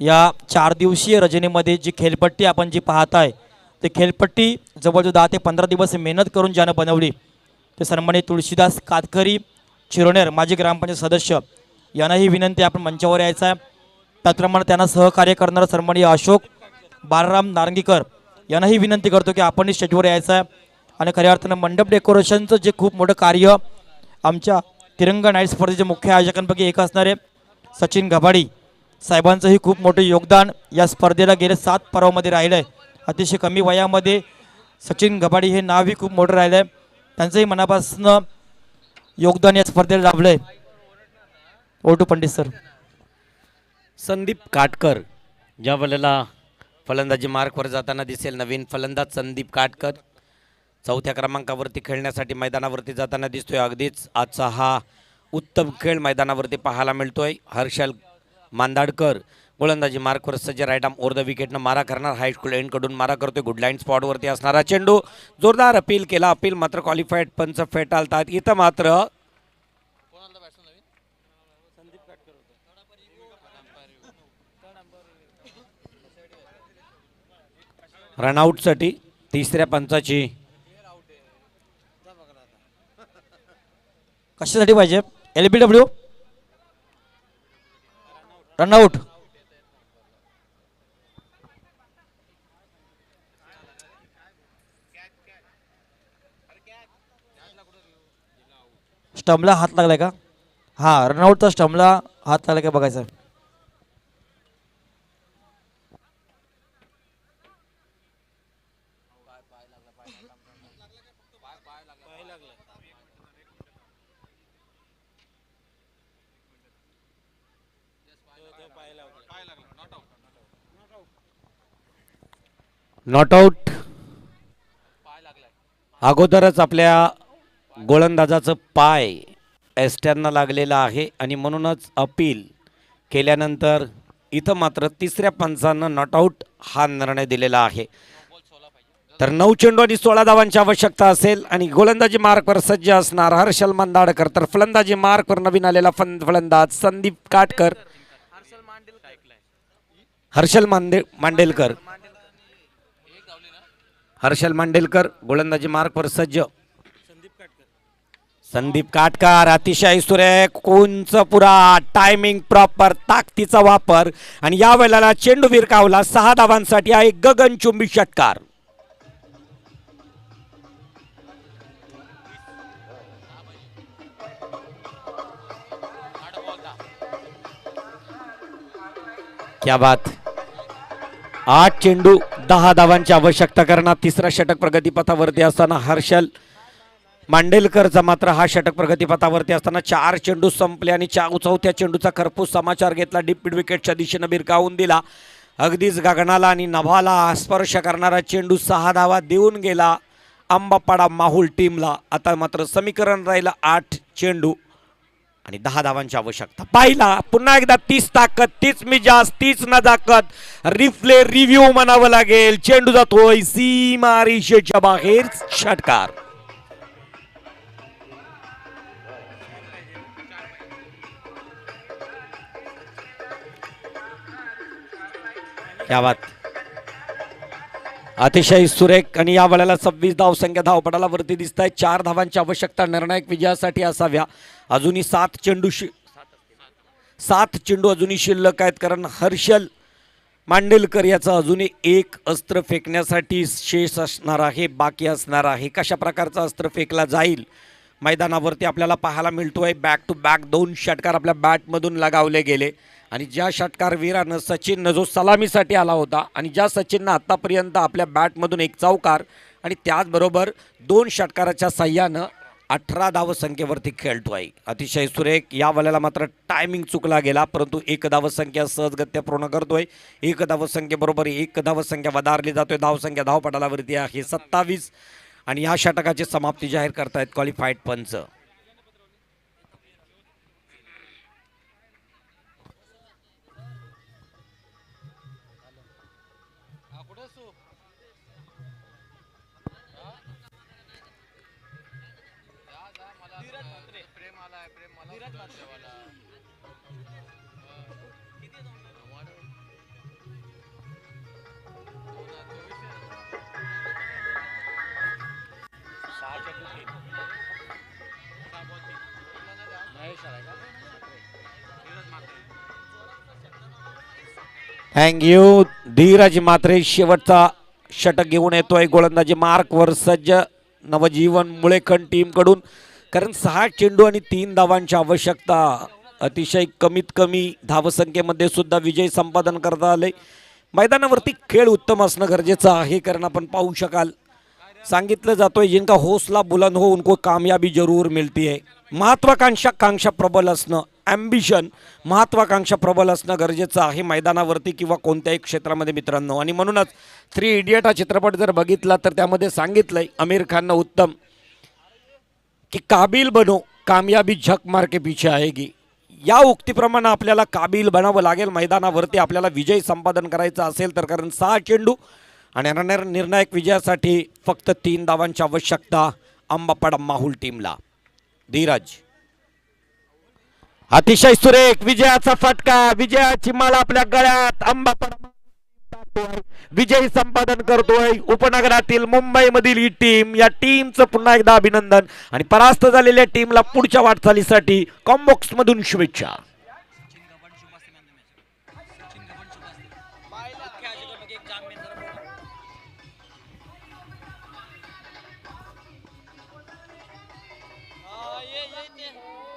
या 4 दिवसीय रजनीमध्ये जी खेळपट्टी आपण जी पाहताय ते खेळपट्टी जवळजवळ 10 ते 15 दिवस मेहनत करून ज्यानं बनवली ते सन्माननीय तुळशीदास कातकरी चिरोनेर माजी ग्रामपंचायत सदस्य यांनाही विनंती आपण मंचावर यायचं आहे. त्याचप्रमाणे त्यांना सहकार्य करणारा सन्माननीय अशोक बाळराम नारंगीकर यांनाही विनंती करतो की आपणही स्टेजवर यायचं आहे. आणि खऱ्या अर्थानं मंडप डेकोरेशनचं जे खूप मोठं कार्य आमच्या तिरंगा नाईट स्पर्धेचे मुख्य आयोजकांपैकी एक असणारे सचिन घबाडी साहेबांचंही खूप मोठं योगदान या स्पर्धेला गेल्या 7 पर्वामध्ये राहिलं आहे. अतिशय कमी वयामध्ये सचिन घबाडी हे नावही खूप मोठं राहिलं आहे. त्यांचंही मनापासून योगदान या स्पर्धेला लाभलं आहे. ओटू पंडित सर. संदीप काटकर ज्या वेळेला फलंदाजी मार्कवर जाताना दिसेल. नवीन फलंदाज संदीप काटकर 4थ्या क्रमांकावरती खेळण्यासाठी मैदानावरती जाताना दिसतोय. अगदीच आजचा हा उत्तम खेळ मैदानावरती पाहायला मिळतोय. हर्षल मांदाडकर गोलंदाजी मार्कवर सज्ज. राईट आर्म ओव्हर द विकेटनं मारा करणार. हायस्कूल एंडकडून मारा करतोय. गुड लाईन स्पॉटवरती असणारा चेंडू जोरदार अपील केला. अपील मात्र क्वालिफाईड पंच फेटाळतात. इथं मात्र रनआउटसाठी 3ऱ्या पंचाची. कशासाठी पाहिजे? LBW run out. स्टंपला हात लागलाय का? हा, रनआउटचा स्टंपला हात लागलाय का बघायचं. Not out. अगोदरच आपल्या गोलंदाजाचं पाय एस्टॅनला लागलेला आहे आणि म्हणूनच अपील केल्यानंतर इथं मात्र तिसऱ्या पंचानं नॉट आऊट हा निर्णय दिलेला आहे. तर 9 चेंडू आणि 16 धावांची आवश्यकता असेल आणि गोलंदाजी मार्कवर सज्ज असणार हर्षल मंदाडकर. तर फलंदाजी मार्कवर नवीन आलेला फलंदाज संदीप काटकर. हर्षल मांडेलकर गोलंदाजी मार्कवर सज्ज. संदीप काटकर अतिशय सुरेख उंच पुरा टायमिंग प्रॉपर ताकदीचा वापर आणि या वेळेला चेंडू विरकावला 6 धावांसाठी आहे गगनचुंबी षटकार. क्या बात. 8 चेंडू 10 धावांची आवश्यकता करणार तिसरा षटक प्रगतीपथावरती असताना हर्षल मांडेलकरचा मात्र हा षटक प्रगतीपथावरती असताना 4 चेंडू संपले आणि चौथ्या चेंडूचा खरपूस समाचार घेतला. डीप मिड विकेटच्या दिशेनं भिरकावून दिला. अगदीच गगनाला आणि नभाला स्पर्श करणारा चेंडू 6 धावा देऊन गेला आंबापाडा माहुल टीमला. आता मात्र समीकरण राहिलं 8 चेंडू आणि 10 धावांची आवश्यकता. पाहिला पुन्हा एकदा 30 ताकद 30 मिजाज 30 नजाकत. रिप्ले रिव्ह्यू म्हणावं लागेल. चेंडू जातोय सीमा रेषेच्या बाहेर षटकार. क्या बात. अतिशय सुरेख आणि या वेळेला 26 धावसंख्या धावपटाला वरती दिसत आहे. 4 धावांची आवश्यकता निर्णायक विजयासाठी असाव्या. अजूनही 7 चेंडू अजूनही शिल्लक आहेत कारण हर्षल मांडेलकर याचं अजूनही एक अस्त्र फेकण्यासाठी शेष असणार आहे बाकी असणार आहे. कशा प्रकारचा अस्त्र फेकला जाईल मैदानावरती आपल्याला पाहायला मिळतोय. बॅक टू बॅक 2 षटकार आपल्या बॅटमधून लगावले गेले आणि ज्या षटकारवीरानं सचिननं जो सलामीसाठी आला होता आणि ज्या सचिननं आत्तापर्यंत आपल्या बॅटमधून 1 चौकार आणि त्याचबरोबर 2 षटकाराच्या साह्यानं 18 धावसंख्येवरती खेळतोय. अतिशय सुरेख. या वेळेला मात्र टायमिंग चुकला गेला परंतु 1 धावसंख्या सहजगत्या पूर्ण करतोय. 1 धावसंख्येबरोबर 1 धावसंख्या वधारली जातोय. धावसंख्या धावपटालावरती आहे 27 आणि या षटकाची समाप्ती जाहीर करतायत क्वालिफाईड पंच. थँक्यू. धीरज मात्रे शेवटचा षटक घेऊन येतोय गोलंदाजी मार्कवर सज्ज नवजीवन मुळेखंड टीमकडून कारण 6 चेंडू आणि 3 धावांची आवश्यकता. अतिशय कमीत कमी धावसंख्येमध्ये सुद्धा विजय संपादन करता आले. मैदानावरती खेळ उत्तम असणं गरजेचं आहे कारण आपण पाहू शकाल सांगितलं जातोय जिनका हौसला बुलंद हो उनको कामयाबी जरूर मिलती है. महत्वाकांक्षा प्रबल असणं ॲम्बिशन महत्वाकांक्षा प्रबल असणं गरजेचं आहे मैदानावरती किंवा कोणत्याही क्षेत्रामध्ये मित्रांनो. आणि म्हणूनच 3 इडियट हा चित्रपट जर बघितला तर त्यामध्ये सांगितलंय आमिर खाननं उत्तम की काबिल बनो कामयाबी झक मार के पीछे आएगी. या उक्तीप्रमाणे आपल्याला काबिल बनावं लागेल मैदानावरती आपल्याला विजय संपादन करायचा असेल तर कारण 6 चेंडू आणि निर्णायक विजयासाठी फक्त 3 धावांची आवश्यकता आंबापाडा माहुल टीमला. धीरज अतिशय सुरेख विजयाचा फटका विजयाची माला आपल्या गळ्यात आंबापाडा विजय संपादन करतोय. उपनगरातील मुंबईमधील ही टीम या टीमचं पुन्हा एकदा अभिनंदन आणि परास्त झालेल्या टीमला पुढच्या वाटचालीसाठी कॉम्बॉक्स मधून शुभेच्छा.